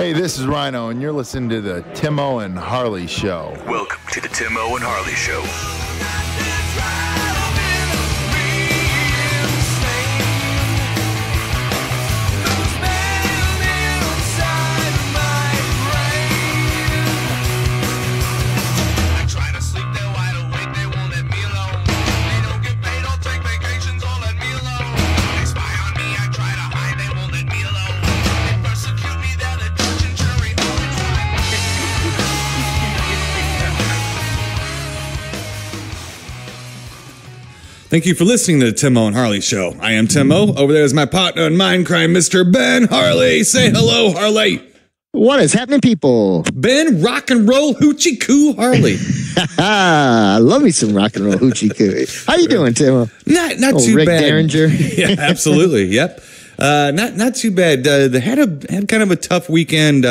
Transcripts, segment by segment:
Hey, this is Rhino, and you're listening to the Timo and Harley Show. Welcome to the Timo and Harley Show. Thank you for listening to the Timo and Harley Show. I am Timo. Over there is my partner in mindcrime, Mr. Ben Harley. Say hello, Harley. What is happening, people? Ben Rock and Roll Hoochie Coo Harley. I love me some rock and roll hoochie coo. How you doing, Timo? Not too Rick bad. Derringer. Yeah, absolutely. Yep. Not too bad. Had kind of a tough weekend.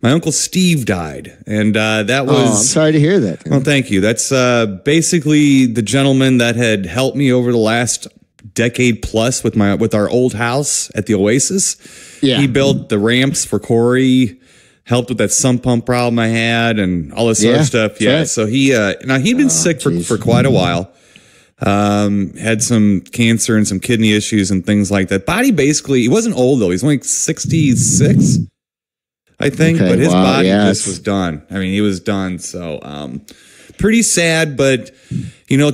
My uncle Steve died, and that was. Oh, I'm sorry to hear that. Well, thank you. That's basically the gentleman that had helped me over the last decade plus with our old house at the Oasis. Yeah. He built the ramps for Corey, helped with that sump pump problem I had, and all this other stuff. Yeah. Right. So he'd been sick for quite a while. Had some cancer and some kidney issues and things like that. Body basically, he wasn't old though. He's only 66. I think, but his body just was done. I mean, he was done. So, pretty sad, but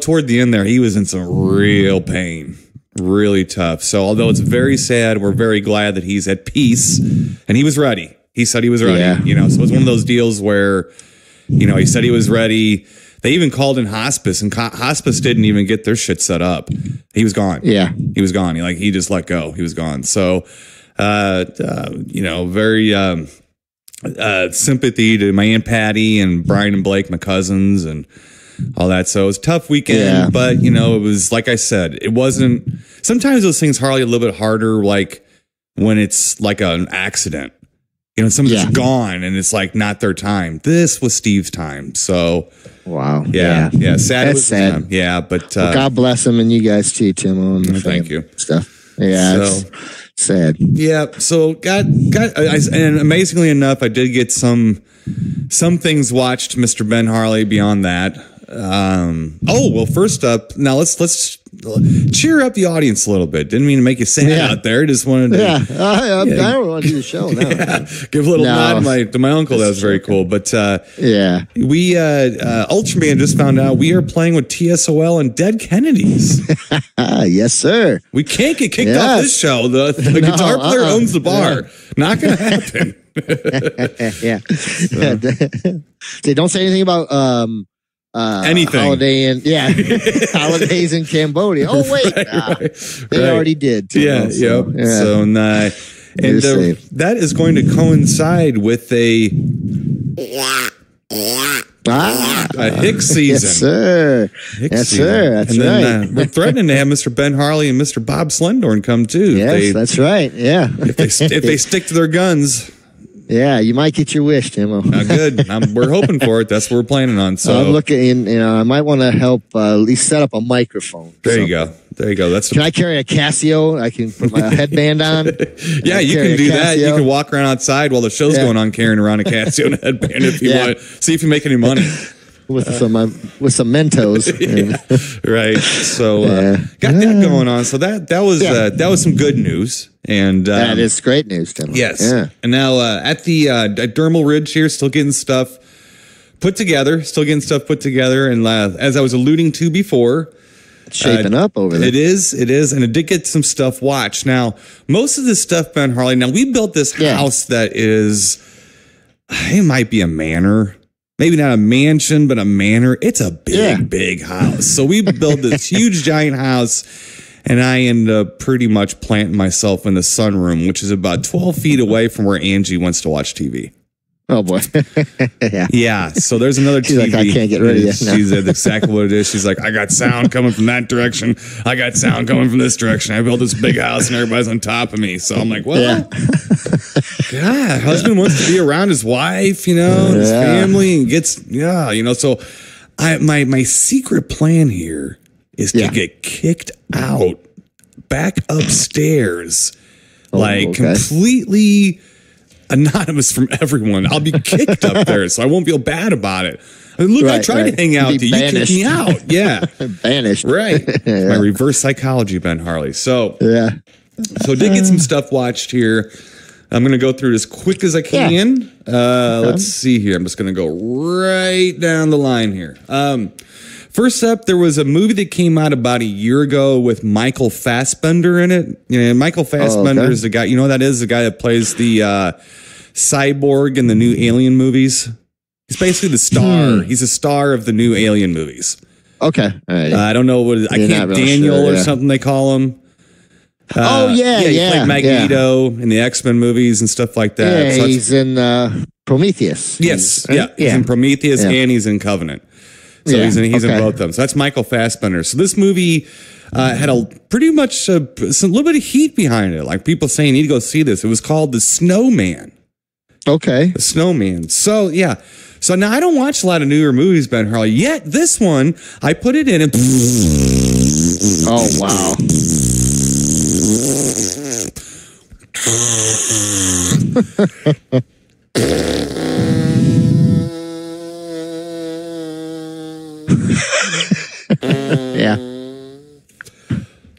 toward the end there, he was in some real pain, really tough. So although it's very sad, we're very glad that he's at peace and he was ready. He said he was ready, so it was one of those deals where, he said he was ready. They even called in hospice and hospice didn't even get their shit set up. He was gone. Yeah. He was gone. He just let go. He was gone. So, very, sympathy to my Aunt Patty and Brian and Blake, my cousins, and all that. So it was a tough weekend, but it was, like I said, it wasn't, sometimes those things, Harley, a little bit harder, like when it's like an accident, someone's just gone and it's like not their time. This was Steve's time. So, wow. Yeah. Sad. That's sad. Yeah. But, God bless him and you guys too, Tim. Thank you. Stuff. Yeah. So, sad. Yeah. So and amazingly enough, I did get some things watched, Mr. Ben Harley, beyond that. First up, now let's cheer up the audience a little bit. Didn't mean to make you sad out there. Just wanted to. I don't want to do the show now. Give a little nod to my uncle. That was very cool. But we Ultraman just found out we are playing with TSOL and Dead Kennedys. Yes, sir. We can't get kicked off this show. The guitar player owns the bar. Not going to happen. They don't say anything about anything. Holidays in Cambodia. Oh wait, they already did. So that is going to coincide with a Hicks season. Yes, sir. That's right. We're threatening to have Mr. Ben Harley and Mr. Bob Slendorn come too. Yes, that's right. Yeah. If they stick to their guns. Yeah, you might get your wish, Timo. Good. We're hoping for it. That's what we're planning on. So I'm looking. I might want to help at least set up a microphone. There you go. Can I carry a Casio? I can put my headband on. Yeah, you can do that. You can walk around outside while the show's going on, carrying around a Casio and a headband if you want. See if you make any money. With some Mentos. Right. So got that going on. So that was some good news. And that is great news, Tim. Yes. Yeah. And now at the at Dermal Ridge here, still getting stuff put together. And as I was alluding to before, it's shaping up over there. It is, and it did get some stuff watched. Now, most of this stuff, Ben Harley. Now we built this house that is, it might be a manor. Maybe not a mansion, but a manor. It's a big house. So we built this huge, giant house, and I end up pretty much planting myself in the sunroom, which is about 12 feet away from where Angie wants to watch TV. Oh, boy. Yeah. So there's another She's TV. Like, I can't get rid of you. She's exactly what it is. She's like, I got sound coming from that direction. I got sound coming from this direction. I built this big house and everybody's on top of me. So I'm like, well, God, husband wants to be around his wife, his family, and gets, so my secret plan here is to get kicked out back upstairs, completely anonymous from everyone. I'll be kicked up there, so I won't feel bad about it. I mean, look, I tried to hang out with you. You kicked me out. Yeah. Banished. Right. Yeah. My reverse psychology, Ben Harley. So, yeah. So did get some stuff watched here. I'm going to go through it as quick as I can. Let's see here. I'm just going to go right down the line here. First up, there was a movie that came out about a year ago with Michael Fassbender in it. You know, Michael Fassbender is the guy, you know, that is the guy that plays the cyborg in the new Alien movies. He's basically the star. He's a star of the new Alien movies. Okay. All right. I don't know what I can't really Daniel or something they call him. He played Magneto in the X-Men movies and stuff like that. Yeah, so he's in Prometheus. Yes, he's in Prometheus and he's in Covenant. So he's in both of them. So that's Michael Fassbender. So this movie had a pretty much a little bit of heat behind it. Like people saying, you need to go see this. It was called The Snowman. Okay. The Snowman. So, yeah. So now I don't watch a lot of newer movies, Ben Harley. Yet this one, I put it in and... Oh, wow. Yeah.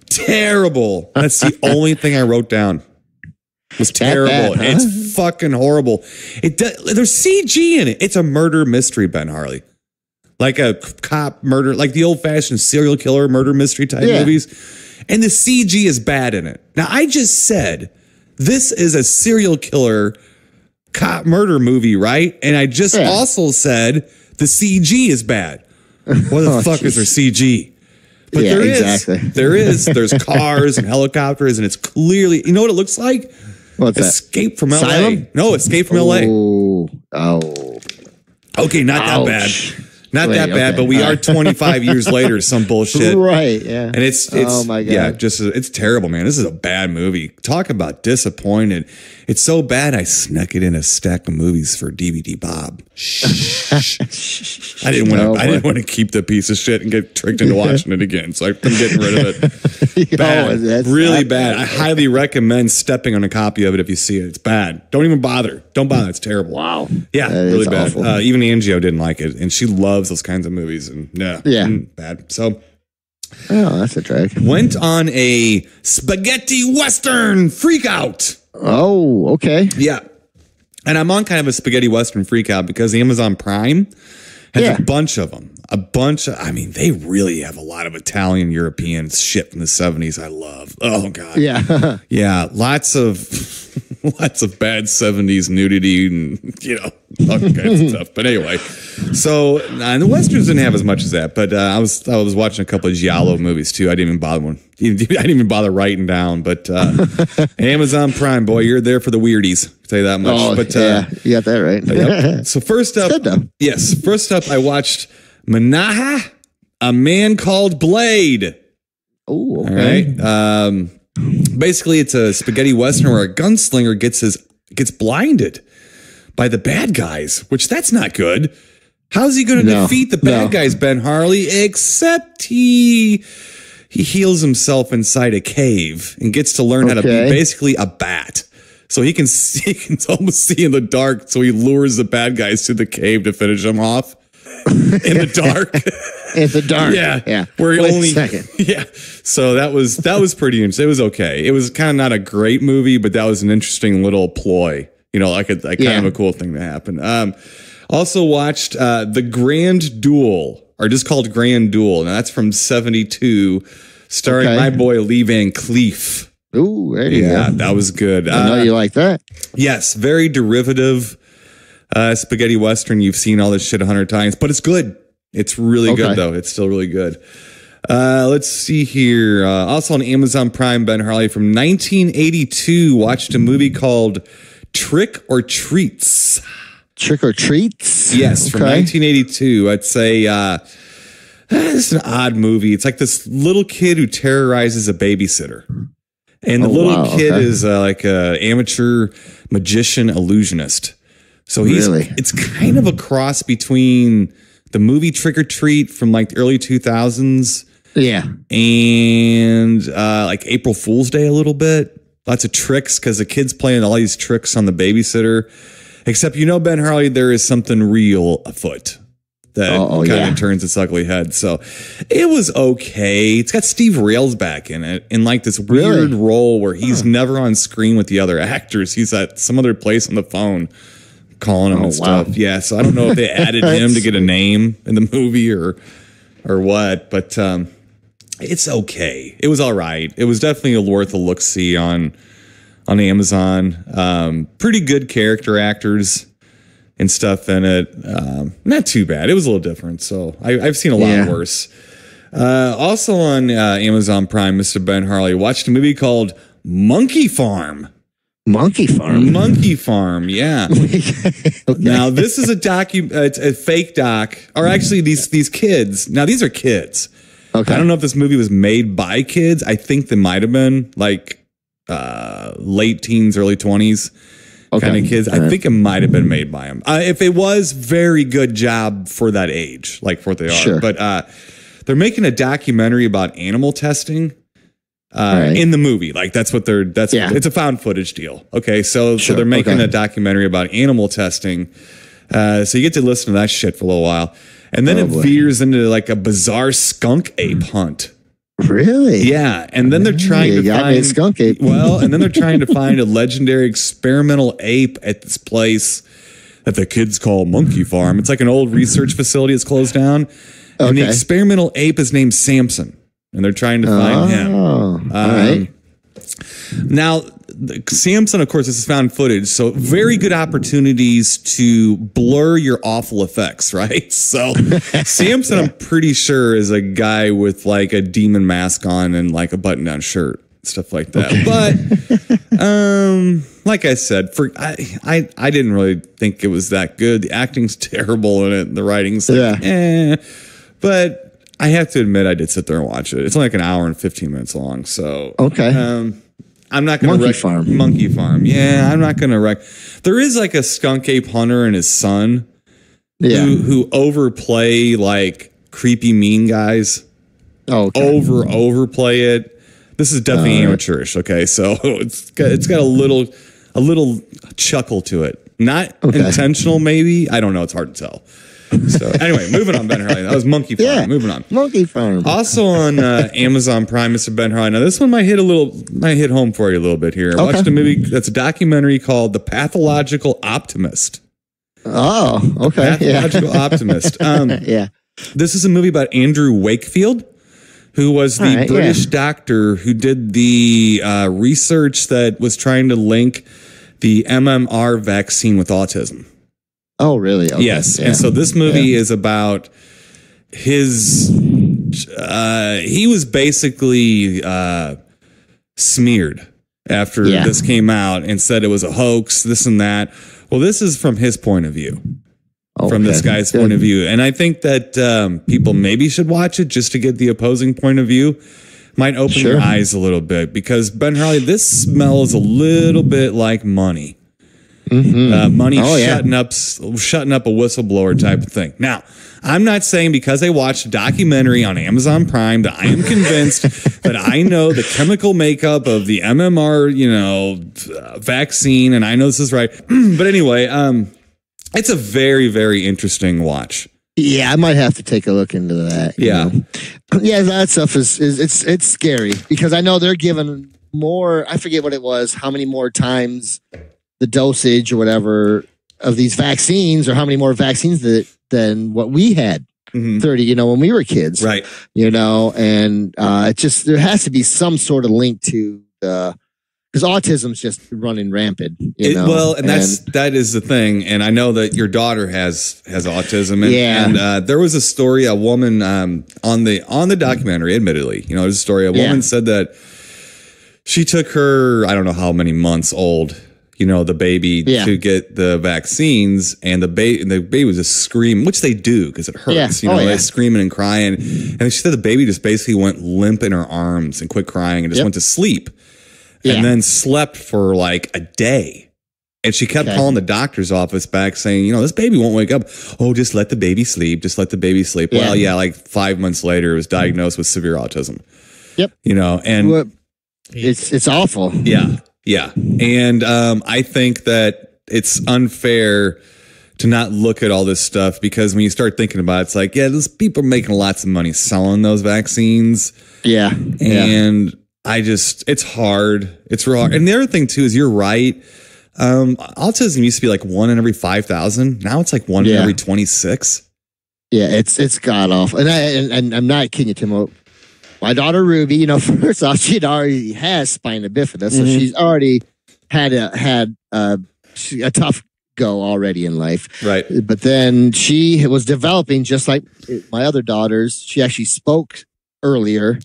Terrible. That's the only thing I wrote down. It was terrible. Bad, huh? It's fucking horrible. There's CG in it. It's a murder mystery, Ben Harley. Like a cop murder, like the old-fashioned serial killer murder mystery type movies. And the CG is bad in it. Now, I just said this is a serial killer cop murder movie, right? And I just also said the CG is bad. What the fuck is there CG? But there's cars and helicopters, and it's clearly, you know what it looks like? What's Escape from LA. Asylum? No, Escape from LA. Oh. Okay, not that bad. Not that bad, but we are 25 years later, some bullshit. Right, yeah. And it's oh my God. Yeah, it's terrible, man. This is a bad movie. Talk about disappointed. It's so bad I snuck it in a stack of movies for DVD Bob. I didn't want to keep the piece of shit and get tricked into watching it again. So I'm getting rid of it. Bad. Really bad. I highly recommend stepping on a copy of it if you see it. It's bad. Don't even bother. Don't bother. It's terrible. Wow. Yeah, really bad. Even Angio didn't like it, and she loves those kinds of movies. And bad. So, that's a drag. Went on a spaghetti western freak out. Oh, okay. Yeah. And I'm on kind of a spaghetti western freak out because Amazon Prime has a bunch of them. I mean, they really have a lot of Italian, European shit from the 70s I love. Oh, God. Yeah. Yeah. Lots of bad 70s nudity and, all kinds of stuff. But anyway, so and the Westerns didn't have as much as that. But I was watching a couple of Giallo movies, too. I didn't even bother writing down. But Amazon Prime, boy, you're there for the weirdies. I'll tell you that much. You got that right. Yep. So first up, I watched Manaha, A Man Called Blade. Oh, okay. All right. Basically, it's a spaghetti western where a gunslinger gets blinded by the bad guys, which that's not good. How's he going to defeat the bad guys, Ben Harley? Except he heals himself inside a cave and gets to learn how to be basically a bat. So he can almost see in the dark. So he lures the bad guys to the cave to finish them off in the dark. In the dark. Yeah. Where he only. Yeah. So that was pretty interesting. It was okay. It was kind of not a great movie, but that was an interesting little ploy. Kind of a cool thing to happen. Also watched The Grand Duel, or just called Grand Duel. Now that's from '72, starring my boy Lee Van Cleef. Ooh, there you go. That was good. I know you like that. Yes, very derivative spaghetti western. You've seen all this shit 100 times, but it's good. It's really good, though. It's still really good. Let's see here. Also on Amazon Prime, Ben Harley from 1982 watched a movie called Trick or Treats. Trick or Treats? Yes, from 1982. I'd say it's an odd movie. It's like this little kid who terrorizes a babysitter. And the little kid is like an amateur magician illusionist. So it's kind of a cross between the movie Trick or Treat from like the early 2000s. Yeah. And like April Fool's Day a little bit. lots of tricks because the kid's playing all these tricks on the babysitter. Except, Ben Harley, there is something real afoot that kind of turns its ugly head. So it was okay. It's got Steve Railsback in it in like this weird role where he's never on screen with the other actors. He's at some other place on the phone calling him and stuff. Yeah, so I don't know if they added him to get a name in the movie or what, but it's okay. It was all right. It was definitely worth a look-see on Amazon. Pretty good character actors and stuff in it. Not too bad. It was a little different. So I've seen a lot worse. Also on Amazon Prime, Mr. Ben Harley watched a movie called Monkey Farm. Monkey Farm, yeah. Now this is it's a fake doc, or actually these kids. Now these are kids. Okay. I don't know if this movie was made by kids. I think they might have been like late teens, early 20s kind of kids. I think it might have been made by them. If it was, very good job for that age, like for what they are. Sure. But they're making a documentary about animal testing in the movie. Like that's it's a found footage deal. Okay. So they're making a documentary about animal testing. So you get to listen to that shit for a little while. And then it veers into like a bizarre skunk ape hunt. Really? Yeah. And then they're trying to find a skunk ape. and then they're trying to find a legendary experimental ape at this place that the kids call Monkey Farm. It's like an old research facility that's closed down. And the experimental ape is named Samson. And they're trying to find him. All right. Now, Samson, of course, this is found footage, so very good opportunities to blur your awful effects, right? So Samson, I'm pretty sure, is a guy with like a demon mask on and like a button-down shirt, stuff like that. But like I said, I didn't really think it was that good. The acting's terrible in it, and the writing's like, But I have to admit, I did sit there and watch it. It's only like an hour and 15 minutes long, so I'm not going to Monkey Farm. Yeah, I'm not going to There is like a skunk ape hunter and his son who overplay like creepy mean guys. Overplay it. This is definitely amateurish. Okay, so it's got a little chuckle to it. Not intentional, maybe. I don't know. It's hard to tell. So anyway, moving on, Ben Harley. That was Monkey Farm. Yeah, moving on. Monkey Farm. Also on Amazon Prime, Mr. Ben Harley. Now this one might hit home for you a little bit here. I watched a movie that's a documentary called The Pathological Optimist. Oh, okay. Pathological Optimist. This is a movie about Andrew Wakefield, who was the British doctor who did the research that was trying to link the MMR vaccine with autism. Oh, really? Okay. Yes. Yeah. And so this movie is about his, he was basically smeared after this came out and said it was a hoax, this and that. Well, this is from his point of view, from this guy's point of view. And I think that people maybe should watch it just to get the opposing point of view. Might open your eyes a little bit because, Ben Harley, this smells a little bit like money. Money shutting up a whistleblower type of thing. Now, I'm not saying because I watched a documentary on Amazon Prime that I am convinced that I know the chemical makeup of the MMR, vaccine, and I know this is right. But anyway, it's a very, very interesting watch. Yeah, I might have to take a look into that. Yeah, yeah, that stuff is it's scary because I know they're giving more. I forget what it was. How many more times the dosage or whatever of these vaccines, or how many more vaccines than what we had 30, when we were kids, right? And it just, there has to be some sort of link to because autism's just running rampant, that is the thing. And I know that your daughter has autism. And there was a story, a woman on the documentary, admittedly, there's a story. A woman said that she took her, I don't know how many months old, the baby to get the vaccines, and the baby was just screaming, which they do because it hurts. They're screaming and crying. And she said the baby just basically went limp in her arms and quit crying and just went to sleep. And then slept for like a day. And she kept calling the doctor's office back saying, this baby won't wake up. Oh, just let the baby sleep. Just let the baby sleep. Yeah. Well, like 5 months later, it was diagnosed with severe autism. Yep. And it's awful. Yeah. Yeah. And I think that it's unfair to not look at all this stuff, because when you start thinking about it, it's like, yeah, those people are making lots of money selling those vaccines. Yeah. And it's hard. It's real hard. And the other thing too, is you're right. Autism used to be like 1 in every 5,000. Now it's like 1 in every 26. Yeah, it's god awful. And I'm not kidding you, Tim. My daughter Ruby, first off, she already has spina bifida, so she's already had a tough go already in life. Right. But then she was developing just like my other daughters. She actually spoke earlier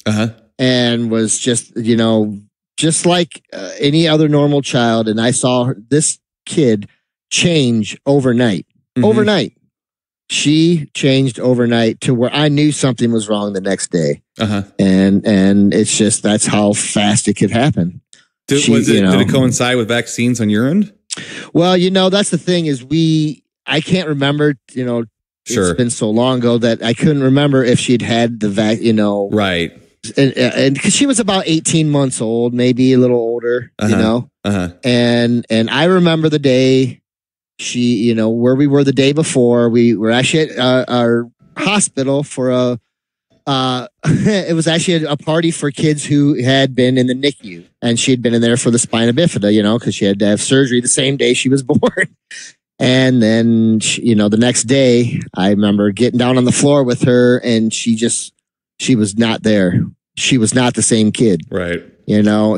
and was just like any other normal child. And I saw this kid change overnight. Overnight. She changed overnight to where I knew something was wrong the next day. And it's just, that's how fast it could happen. Did it coincide with vaccines on your end? Well, that's the thing is I can't remember, it's been so long ago that I couldn't remember if she'd had the Right. And because she was about 18 months old, maybe a little older, and I remember the day she, where we were the day before. We were actually at our hospital for it was actually a party for kids who had been in the NICU, and she had been in there for the spina bifida, because she had to have surgery the same day she was born. And then, the next day, I remember getting down on the floor with her, and she was not there. She was not the same kid. Right.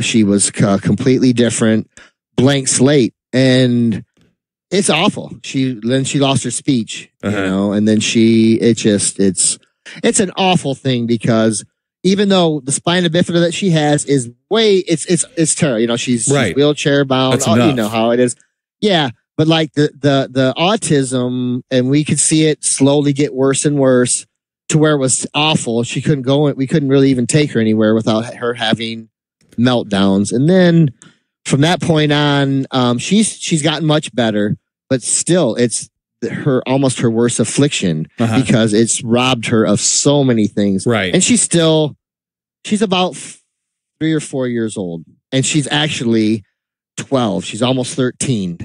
She was completely different, blank slate. And it's awful. Then she lost her speech, and then it's an awful thing, because even though the spina bifida that she has is it's terrible. She's wheelchair bound. You know how it is. Yeah. But like the autism, and we could see it slowly get worse and worse to where it was awful. She couldn't go. We couldn't really even take her anywhere without her having meltdowns. And then from that point on, she's gotten much better, but still it's almost her worst affliction, because it's robbed her of so many things. Right. And she's about 3 or 4 years old, and she's actually 12. She's almost 13.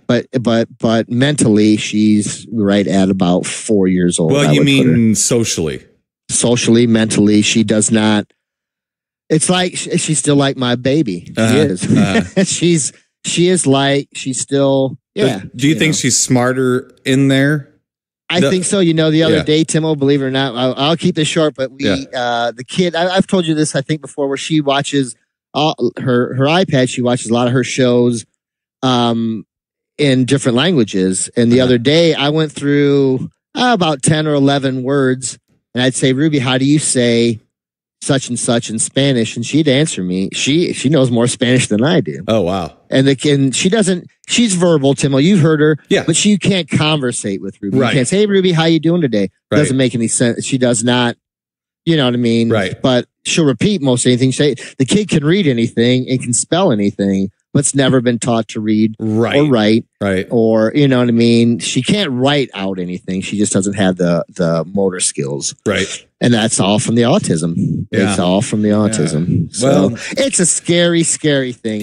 But mentally, she's right at about 4 years old. Well, you mean socially? Socially, mentally, she does not. It's like she's still like my baby. She is. She's still. Yeah. Do you think she's smarter in there? I think so. The other day, Timo, believe it or not, I'll keep this short, but the kid, I've told you this, I think, before, where she watches her iPad. She watches a lot of her shows in different languages. And the other day, I went through about 10 or 11 words, and I'd say, Ruby, how do you say such and such in Spanish? And she'd answer me. She knows more Spanish than I do. Oh, wow. And she doesn't, she's verbal, Timo. You've heard her. Yeah. But she can't conversate with Ruby. Right. You can't say, hey, Ruby, how you doing today? Right. Doesn't make any sense. She does not, you know what I mean? Right. But she'll repeat most anything. Say the kid can read anything and can spell anything, but's never been taught to read or write. Right. Or, you know what I mean? She can't write out anything. She just doesn't have the motor skills. Right. And that's all from the autism. Yeah. It's all from the autism. Yeah. So it's a scary, scary thing.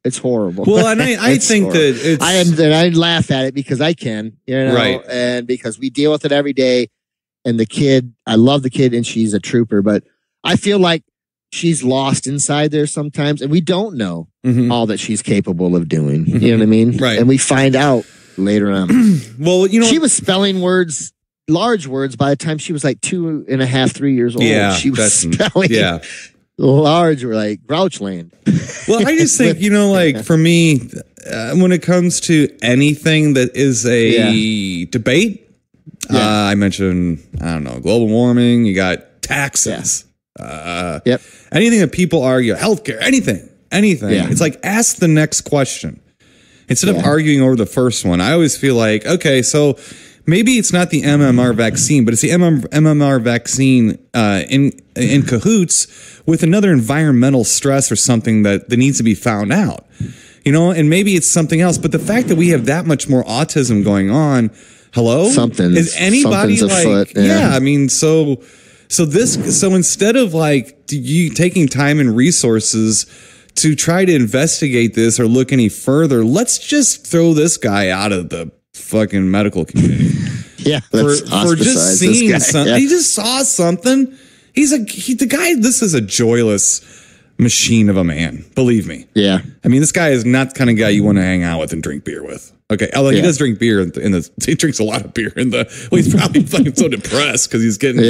It's horrible. Well, and I think horrible. That I laugh at it because I can, right. And because we deal with it every day. And the kid, I love the kid, and she's a trooper, but I feel like she's lost inside there sometimes, and we don't know all that she's capable of doing. You know what I mean? Right. And we find out later on. Well, she was spelling words, large words, by the time she was like 2.5, 3 years old. Yeah, she was spelling large, like Grouchland. Well, I just think, for me, when it comes to anything that is a debate, I mentioned, global warming, you got taxes. Anything that people argue, healthcare, anything. It's like, ask the next question instead of arguing over the first one. I always feel like, okay, so maybe it's not the MMR vaccine, but it's the MMR vaccine in cahoots with another environmental stress or something that needs to be found out. And maybe it's something else. But the fact that we have that much more autism going on, is anybody like, so instead of like you taking time and resources to try to investigate this or look any further. Let's just throw this guy out of the fucking medical community. Yeah, for just seeing something. Yeah. He just saw something. The guy. This is a joyless machine of a man. Believe me. Yeah. I mean, this guy is not the kind of guy you want to hang out with and drink beer with. Okay, although he does drink beer he drinks a lot of beer he's probably fucking so depressed because he's getting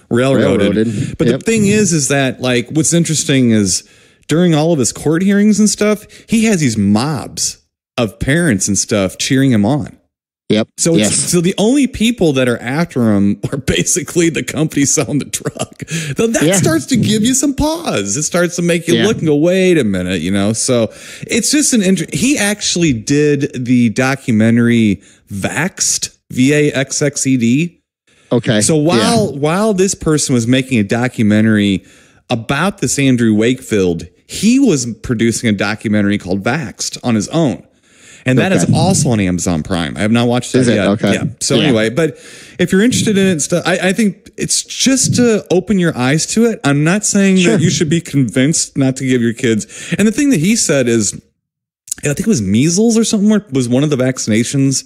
railroaded. But the thing is that like what's interesting is during all of his court hearings and stuff, he has these mobs of parents and stuff cheering him on. Yep. So so the only people that are after him are basically the company selling the drug. That starts to give you some pause. It starts to make you look and go, wait a minute, So it's just he actually did the documentary Vaxxed, VAXXED. Okay. So while this person was making a documentary about this Andrew Wakefield, he was producing a documentary called Vaxxed on his own. And that is also on Amazon Prime. I have not watched that yet. Okay. Yeah. So anyway, but if you're interested in it, stuff, I think it's just to open your eyes to it. I'm not saying that you should be convinced not to give your kids. And the thing that he said is, I think it was measles or something was one of the vaccinations.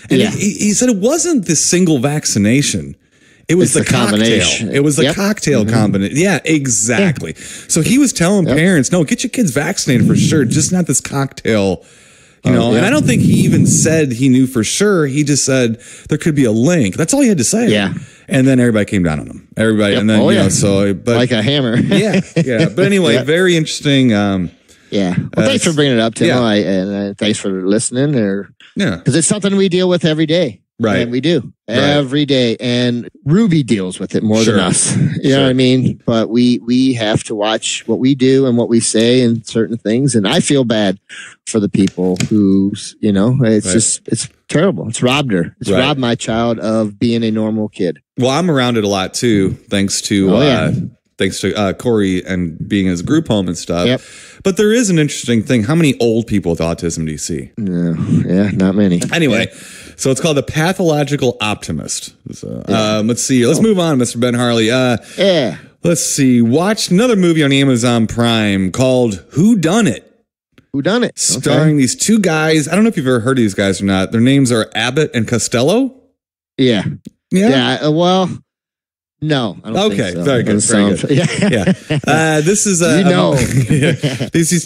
And he said it wasn't the single vaccination. It was the cocktail. It was the cocktail combination. Yeah, exactly. So he was telling parents, no, get your kids vaccinated for sure. Just not this cocktail. And I don't think he even said he knew for sure. He just said there could be a link. That's all he had to say. Yeah. And then everybody came down on him. Everybody. And then, but like a hammer. Yeah. But anyway, very interesting. Well, thanks for bringing it up, Tim. And thanks for listening. Because it's something we deal with every day. Right. And we do every day. And Ruby deals with it more than us. You know what I mean? But we have to watch what we do and what we say and certain things. And I feel bad for the people who's, it's terrible. It's robbed her. It's robbed my child of being a normal kid. Well, I'm around it a lot too, thanks to Corey and being in his group home and stuff. Yep. But there is an interesting thing. How many old people with autism do you see? Not many. Anyway, so it's called The Pathological Optimist. So, let's see. Let's move on, Mr. Ben Harley. Let's see. Watched another movie on Amazon Prime called Who Done It? Who Done It? Starring these two guys. I don't know if you've ever heard of these guys or not. Their names are Abbott and Costello. Yeah. Well, no. I don't think so. Very good. Very good. This is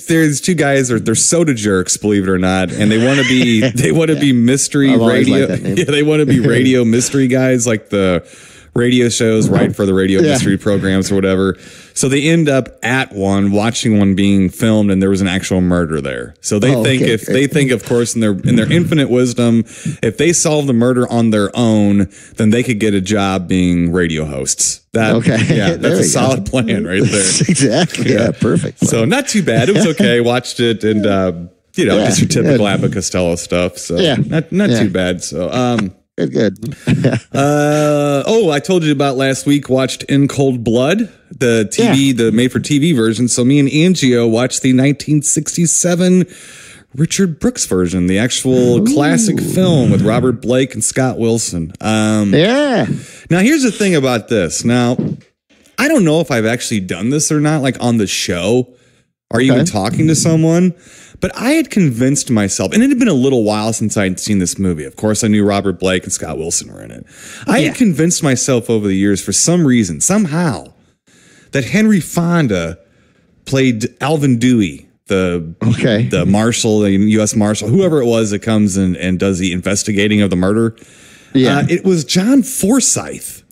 these two guys they're soda jerks, believe it or not, and they want to be mystery radio. They want to be radio mystery guys, like the radio shows, right, for the radio mystery programs or whatever. So they end up at one, watching one being filmed, and there was an actual murder there. So they think, of course, in their infinite wisdom, if they solve the murder on their own, then they could get a job being radio hosts. That's a solid plan right there. Exactly. Yeah, perfect. So not too bad. It was okay. Watched it, and just your typical Abbott Costello stuff. So not too bad. So Good. I told you about last week. Watched In Cold Blood, the TV, the made-for-TV version. So me and Angio watched the 1967 Richard Brooks version, the actual classic film with Robert Blake and Scott Wilson. Now here's the thing about this. Now, I don't know if I've actually done this or not, like on the show, or even talking to someone. But I had convinced myself, and it had been a little while since I had seen this movie. Of course, I knew Robert Blake and Scott Wilson were in it. I had convinced myself over the years, for some reason, somehow, that Henry Fonda played Alvin Dewey, the marshal, the U.S. Marshal, whoever it was that comes and does the investigating of the murder. It was John Forsythe.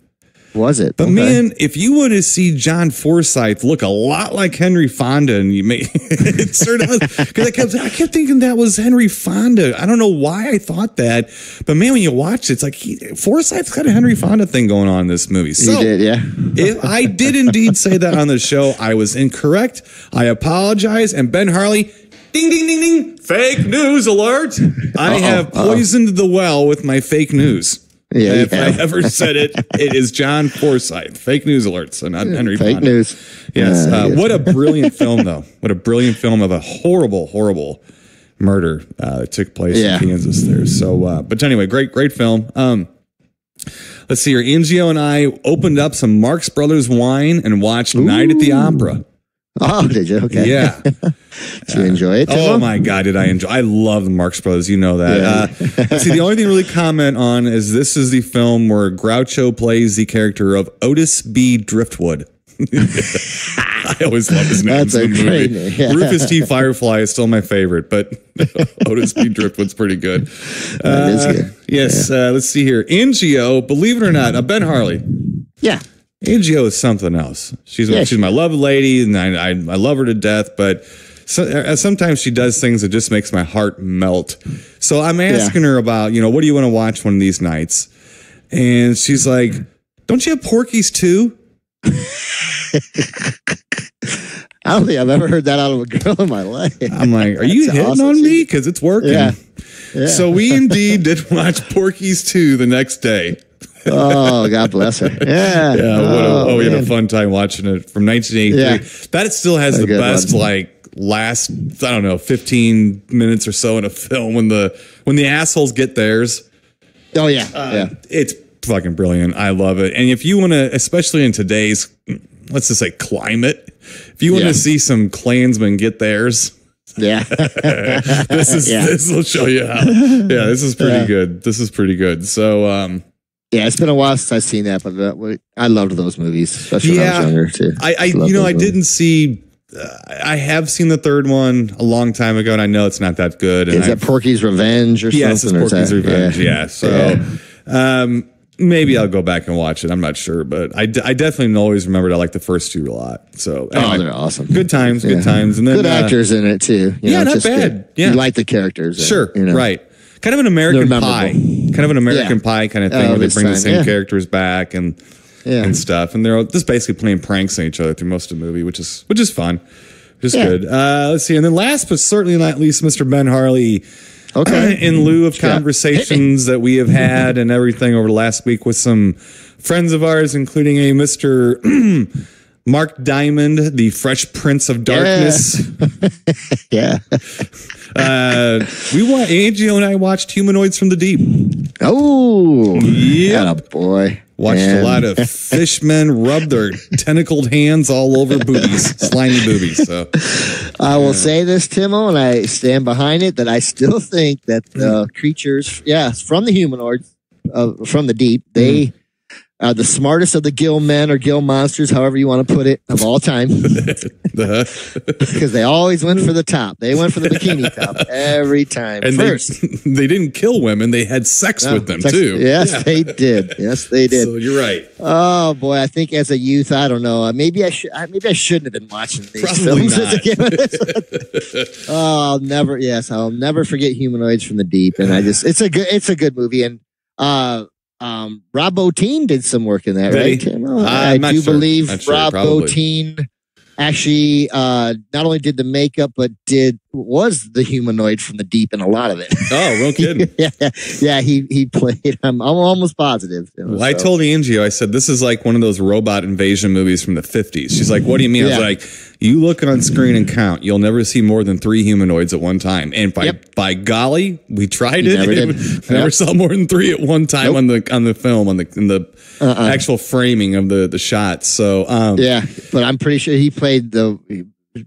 Was it? But man, if you want to see John Forsythe look a lot like Henry Fonda, and you may it turned out because I kept thinking that was Henry Fonda. I don't know why I thought that, but man, when you watch it, it's like Forsythe's got a Henry Fonda thing going on in this movie. So he did, if I did indeed say that on the show, I was incorrect. I apologize. And Ben Harley, ding ding ding ding, fake news alert! I have poisoned the well with my fake news. If I ever said it, it is John Forsythe. Fake news alerts, so not Henry Fonda. Fake news. Yes. What a brilliant film, though. What a brilliant film of a horrible, horrible murder that took place in Kansas there. So, but anyway, great film. Let's see here. Angio and I opened up some Marx Brothers wine and watched Night at the Opera. Oh, did you? Okay. Yeah. Did you enjoy it? Oh my God, did I enjoy? I love the Marx Brothers. You know that. Yeah. See, the only thing to really comment on is this is the film where Groucho plays the character of Otis B. Driftwood. I always love his name. That's a great name. Yeah. Rufus T. Firefly is still my favorite, but Otis B. Driftwood's pretty good. That is good. Yes, let's see here. NGO, believe it or not, Ben Harley. Yeah. NGO is something else. She's my love lady, and I love her to death, but sometimes she does things that just makes my heart melt. So I'm asking her about, what do you want to watch one of these nights? And she's like, don't you have Porky's too? I don't think I've ever heard that out of a girl in my life. I'm like, are you hitting awesome. on me? Because it's working. Yeah. So we indeed did watch Porky's 2 the next day. Oh, God bless her. Yeah. Yeah. We had a fun time watching it from 1983. Yeah. That still has the best, last, 15 minutes or so in a film when the assholes get theirs. Oh, yeah. It's fucking brilliant. I love it. And if you want to, especially in today's, let's just say climate, if you want to see some Klansmen get theirs, this will show you how. Yeah, this is pretty good. This is pretty good. So, it's been a while since I've seen that, but I loved those movies, especially when I was younger too. I didn't see. I have seen the third one a long time ago, and I know it's not that good. And is that Porky's Revenge or something? Yes, it's Porky's Revenge. Yeah. So, maybe I'll go back and watch it. I'm not sure, but I definitely always remembered I like the first two a lot. So, anyway, they're awesome. Good times, and then good actors in it too. Not bad. Yeah, you like the characters. Sure, right. Kind of an American Pie, Pie kind of thing where they bring the same characters back and stuff, and they're just basically playing pranks on each other through most of the movie, which is fun, which is good. Let's see, and then last but certainly not least, Mr. Ben Harley. Okay, in lieu of conversations that we have had and everything over the last week with some friends of ours, including a Mr. Mark Diamond, the Fresh Prince of Darkness. Yeah. Angel and I watched Humanoids from the Deep. Oh, yeah, boy. Watched a lot of fishmen rub their tentacled hands all over boobies, slimy boobies. So I will say this, Timo, and I stand behind it, that I still think that the creatures, from the humanoids, from the deep, they are the smartest of the gill men or gill monsters, however you want to put it, of all time. Because they always went for the top. They went for the bikini top every time. And first. They didn't kill women. They had sex with them, too. Yes, they did. Yes, they did. So you're right. Oh, boy. I think as a youth, I don't know. Maybe I shouldn't have been watching these films. I'll never forget Humanoids from the Deep. And it's a good movie. And, Rob Bottin did some work in that, right? I do believe Rob Bottin actually not only did the makeup, but was the humanoid from the Deep in a lot of it. Oh, no kidding. He played. I'm almost positive. I told Angie, I said, this is like one of those robot invasion movies from the 50s. She's like, what do you mean? I was like, you look on screen and count. You'll never see more than 3 humanoids at one time. And by golly, we tried it. Never saw more than 3 at one time on the film, in the actual framing of the shots. So but I'm pretty sure he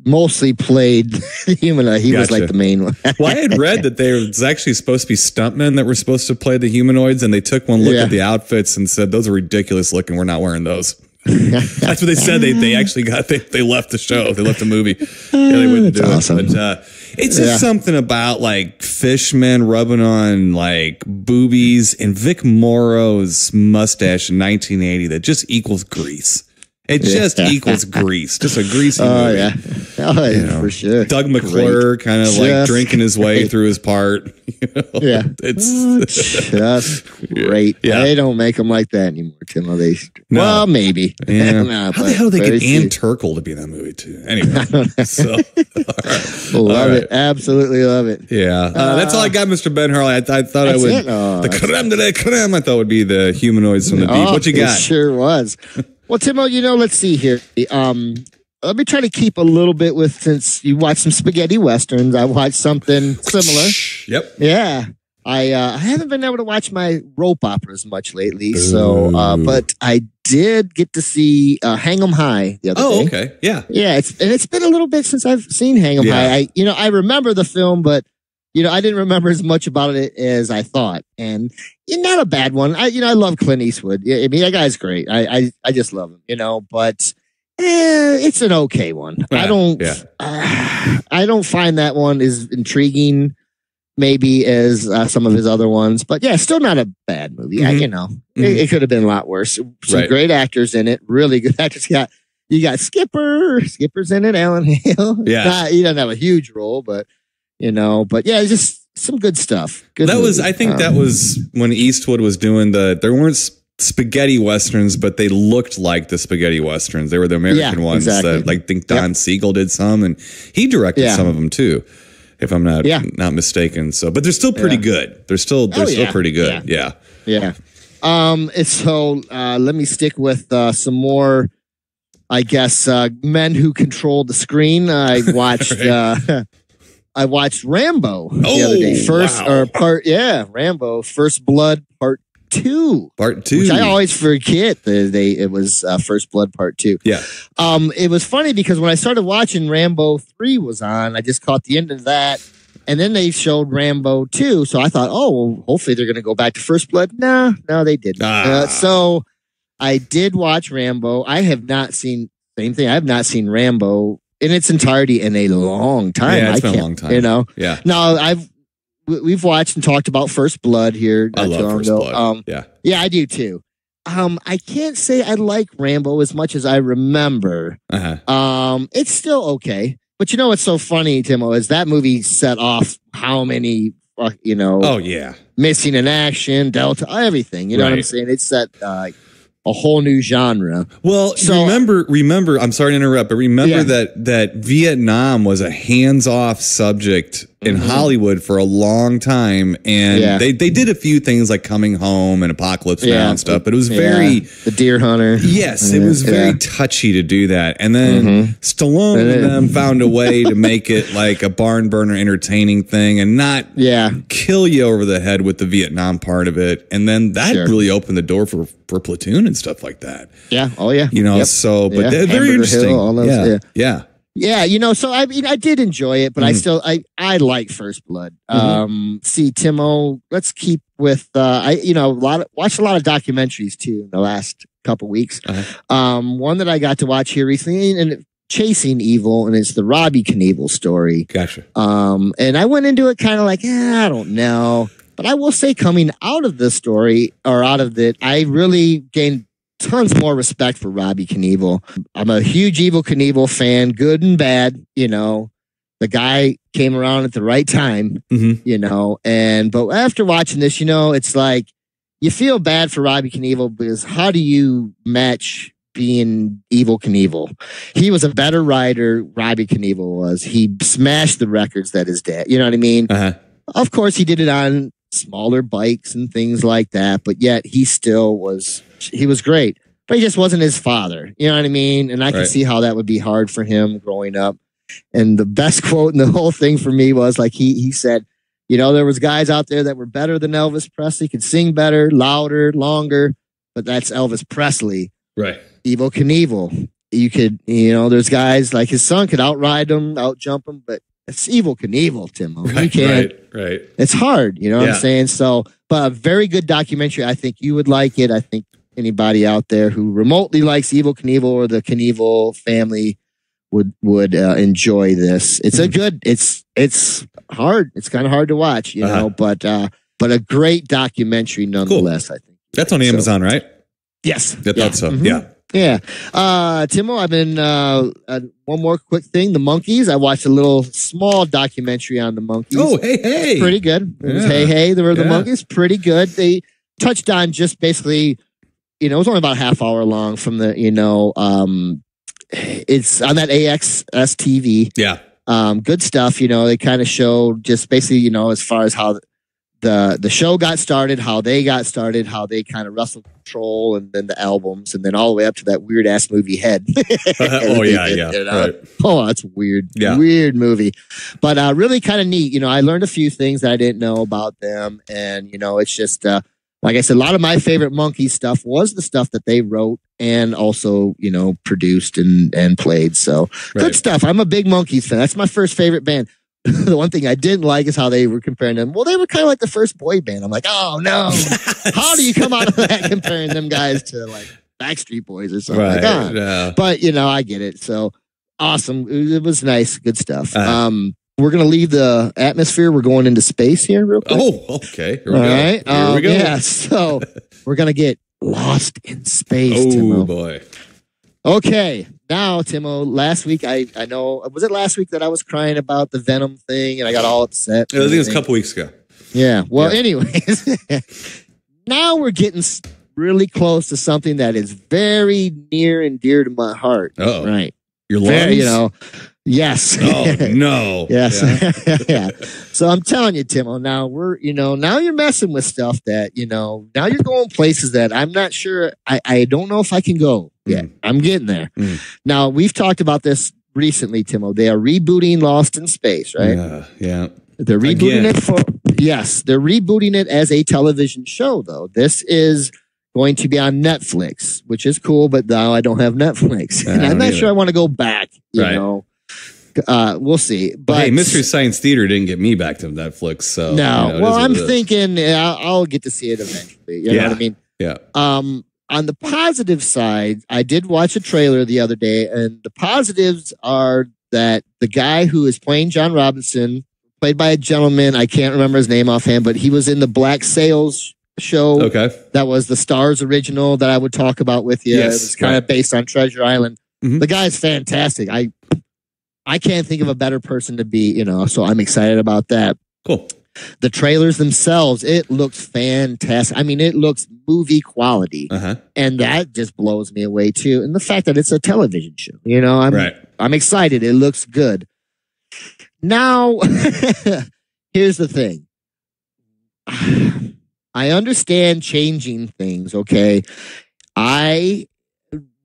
mostly played the humanoid. He was like the main one. Well, I had read that there was actually supposed to be stuntmen that were supposed to play the humanoids, and they took one look at the outfits and said, those are ridiculous looking. We're not wearing those. That's what they said. They actually they left the show. They left the movie. They wouldn't do it. But it's just something about like fishmen rubbing on like boobies and Vic Morrow's mustache in 1980 that just equals grease. It just equals grease. Just a greasy movie. For sure. Doug McClure kind of like drinking his way through his part. It's just great. Yeah. They don't make them like that anymore, Tim. Well, maybe. Yeah. How the hell did they get Ann Turkle to be in that movie too? Anyway, love it. Absolutely love it. Yeah, that's all I got, Mr. Ben Harley. I thought I would the creme de la creme. I thought would be the humanoids from the deep. What you got? It sure was. Well, Timo, let's see here. Let me try to keep a little bit with, since you watched some spaghetti westerns, I watched something similar. Yep. Yeah. I haven't been able to watch my rope operas much lately, so but I did get to see Hang 'em High the other day. Oh, okay, yeah, It's been a little bit since I've seen Hang 'em High. I remember the film, but I didn't remember as much about it as I thought, and not a bad one. I love Clint Eastwood. I mean, that guy's great. I just love him, but it's an okay one. I don't find that one as intriguing maybe as some of his other ones, but still not a bad movie. It could have been a lot worse. Some great actors in it, really good actors. You got Skipper's in it, Alan Hale. Yeah, he doesn't have a huge role, but just some good stuff. I think that was when Eastwood was doing there weren't spaghetti westerns, but they looked like the spaghetti westerns. They were the American ones that, I think Don Siegel did some, and he directed some of them too, if I'm not mistaken. So, but they're still pretty good. They're still pretty good. Yeah. So let me stick with some more, I guess, men who controlled the screen. I watched I watched Rambo the other day. Rambo First Blood Part 2. Which I always forget it was First Blood Part 2. Yeah. It was funny because when I started watching, Rambo 3 was on. I just caught the end of that. And then they showed Rambo 2. So I thought, hopefully they're going to go back to First Blood. No, they didn't. So I did watch Rambo. I have not seen Rambo in its entirety in a long time. Yeah, it's been a long time. Yeah. No, we've watched and talked about First Blood here. I love First Blood. Yeah, I do too. I can't say I like Rambo as much as I remember. It's still okay. But what's so funny, Timo, is that movie set off how many, missing in action, Delta, everything. You know what I'm saying? It set a whole new genre. Well, so remember, I'm sorry to interrupt, but remember that Vietnam was a hands-off subject in Hollywood for a long time. And they did a few things like Coming Home and Apocalypse Now and stuff, but it was very... The Deer Hunter. Yes, it was very touchy to do that. And then Stallone and them found a way to make it like a barn burner entertaining thing and not kill you over the head with the Vietnam part of it. And then that really opened the door for Platoon and stuff like that. Yeah. Oh, yeah. But they're very interesting. Hill, all those, Yeah. So I mean, I did enjoy it, but I like First Blood. See, Timo, let's keep with watched a lot of documentaries too in the last couple weeks. One that I got to watch here recently, and Chasing Evil, and it's the Robbie Knievel story. Gotcha. And I went into it kind of like, I don't know. But I will say, coming out of this story, or out of it, I really gained tons more respect for Robbie Knievel. I'm a huge Evel Knievel fan, good and bad. The guy came around at the right time, but after watching this, it's like, you feel bad for Robbie Knievel because how do you match being Evel Knievel? He was a better writer, Robbie Knievel was. He smashed the records that his dad, you know what I mean? Of course, he did it on smaller bikes and things like that, but yet he was great, but he just wasn't his father. You know what I mean? And I can see how that would be hard for him growing up. And the best quote in the whole thing for me was like, he said, there was guys out there that were better than Elvis Presley, could sing better, louder, longer, but that's Elvis Presley. Right. Evel Knievel. You could, there's guys like his son could outride him, outjump him, but it's Evel Knievel, Tim. You can't. Right. It's hard. You know what I'm saying? So, but a very good documentary. I think you would like it. I think anybody out there who remotely likes Evel Knievel or the Knievel family would enjoy this. It's it's hard. It's kind of hard to watch, but a great documentary nonetheless. Cool. I think that's on Amazon, right? Yes. I thought so. Yeah. Yeah. Timo, I've been, one more quick thing. The Monkees. I watched a little small documentary on the Monkees. Oh, hey. Pretty good. It was Hey. There were the Monkees. Pretty good. They touched on just basically, it was only about a half hour long from the, it's on that AXS TV. Yeah. Good stuff. They kind of showed just basically, as far as how the show got started, how they got started, how they kind of wrestled control, and then the albums, and then all the way up to that weird ass movie Head. Right. Oh, that's weird. Yeah. Weird movie. But really kind of neat. I learned a few things that I didn't know about them. And, it's just, like I said, a lot of my favorite Monkey stuff was the stuff that they wrote and also, produced and played. So good stuff. I'm a big Monkees fan. That's my first favorite band. The one thing I didn't like is how they were comparing them. Well, they were kind of like the first boy band. I'm like, oh no, how do you come out of that comparing them guys to like Backstreet Boys or something? Right. But I get it. So awesome. It was nice. Good stuff. We're gonna leave the atmosphere. We're going into space here, real quick. Oh, okay. Here we go. Right. Here we go. Yeah. So we're gonna get lost in space. Oh Timo. boy. Okay, now, Timo, last week, I know, was it last week that I was crying about the Venom thing and I got all upset? I think it was a couple weeks ago. Yeah, well, anyways, now we're getting really close to something that is very near and dear to my heart. Oh, right. Your lungs? Yes. Oh, no. Yes. Yeah. So I'm telling you, Timo, now now you're messing with stuff that, now you're going places that I'm not sure, I don't know if I can go yet. I'm getting there. Now, we've talked about this recently, Timo. They are rebooting Lost in Space, right? Yeah. They're rebooting they're rebooting it as a television show, though. This is going to be on Netflix, which is cool, but now I don't have Netflix. And I'm not sure I want to go back, you know. We'll see. But hey, Mystery Science Theater didn't get me back to Netflix, so no. I'm thinking I'll get to see it eventually. You know what I mean? Yeah. On the positive side, I did watch a trailer the other day, and the positives are that the guy who is playing John Robinson, played by a gentleman, I can't remember his name offhand, but he was in the Black Sails show. Okay. That was the Stars original that I would talk about with you. Yes, it was kind of based on Treasure Island. Mm-hmm. The guy's fantastic. I can't think of a better person to be, so I'm excited about that. Cool. The trailers themselves, it looks fantastic. I mean, it looks movie quality. And that just blows me away too. And the fact that it's a television show, I'm excited. It looks good. Now, here's the thing. I understand changing things, okay?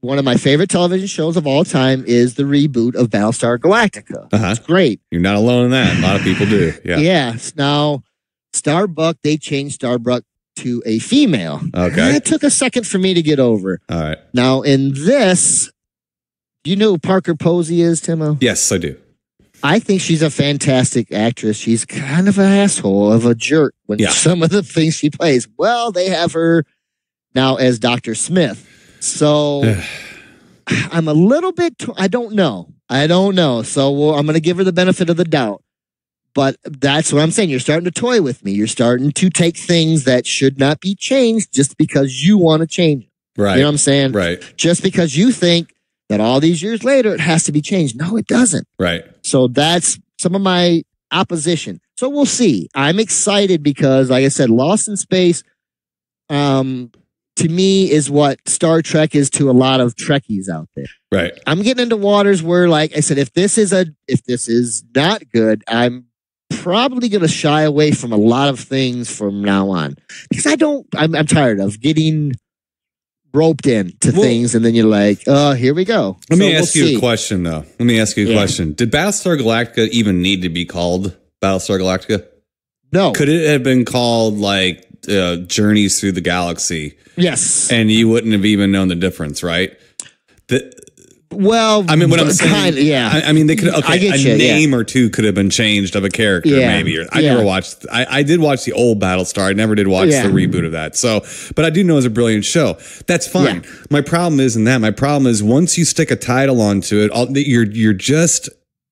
One of my favorite television shows of all time is the reboot of Battlestar Galactica. It's great. You're not alone in that. A lot of people do. Yeah. Yes. Now, Starbuck, they changed Starbuck to a female. Okay. It took a second for me to get over. All right. Now, in this, do you know who Parker Posey is, Timo? Yes, I do. I think she's a fantastic actress. She's kind of an asshole, of a jerk when some of the things she plays. Well, they have her now as Dr. Smith. So I'm a little bit, I don't know. So I'm going to give her the benefit of the doubt. But that's what I'm saying. You're starting to toy with me. You're starting to take things that should not be changed just because you want to change them. Right. You know what I'm saying? Right. Just because you think that all these years later it has to be changed. No, it doesn't. Right. So that's some of my opposition. So we'll see. I'm excited because, like I said, Lost in Space, to me, is what Star Trek is to a lot of Trekkies out there. Right. I'm getting into waters where, like I said, if this is not good, I'm probably going to shy away from a lot of things from now on because I'm tired of getting roped into things, and then you're like, oh, here we go. Let me ask you a question, though. Let me ask you a question. Did Battlestar Galactica even need to be called Battlestar Galactica? No. Could it have been called like Journeys Through the Galaxy? Yes. And you wouldn't have even known the difference, right? Well, I mean, what I'm saying, I mean, they could. Okay, a name or two could have been changed of a character, maybe. I never watched. I did watch the old Battlestar. I never did watch the reboot of that. So, but I do know it's a brilliant show. That's fine. Yeah. My problem isn't that. My problem is once you stick a title onto it,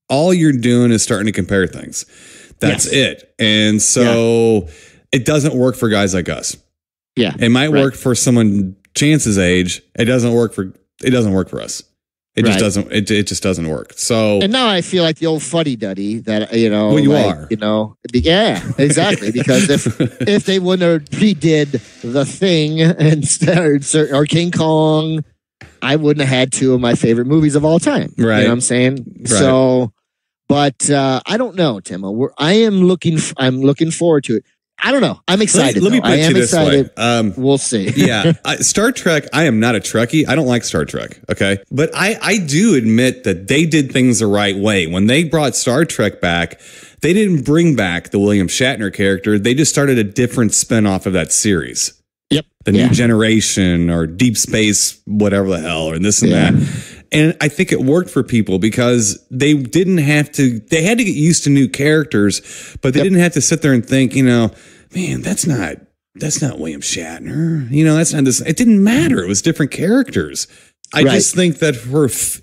all you're doing is starting to compare things. That's it. And so it doesn't work for guys like us. Yeah, it might work for someone Chance's age. It doesn't work for us. It just doesn't. It just doesn't work. So, and now I feel like the old fuddy-duddy that Well, you are. Yeah, exactly. Because if they wouldn't have redid The Thing and or King Kong, I wouldn't have had two of my favorite movies of all time. Right. You know what I'm saying? Right. So, but I don't know, Timo. I'm looking forward to it. I don't know. I'm excited. Let me put it this way. We'll see. Yeah. Star Trek, I am not a Trekkie. I don't like Star Trek. Okay. But I do admit that they did things the right way. When they brought Star Trek back, they didn't bring back the William Shatner character. They just started a different spinoff of that series. Yep. The New Generation or Deep Space, whatever the hell, or this and that. And I think it worked for people because they didn't have to, they had to get used to new characters, but they didn't have to sit there and think, man, that's not William Shatner. That's not this. It didn't matter. It was different characters. I just think that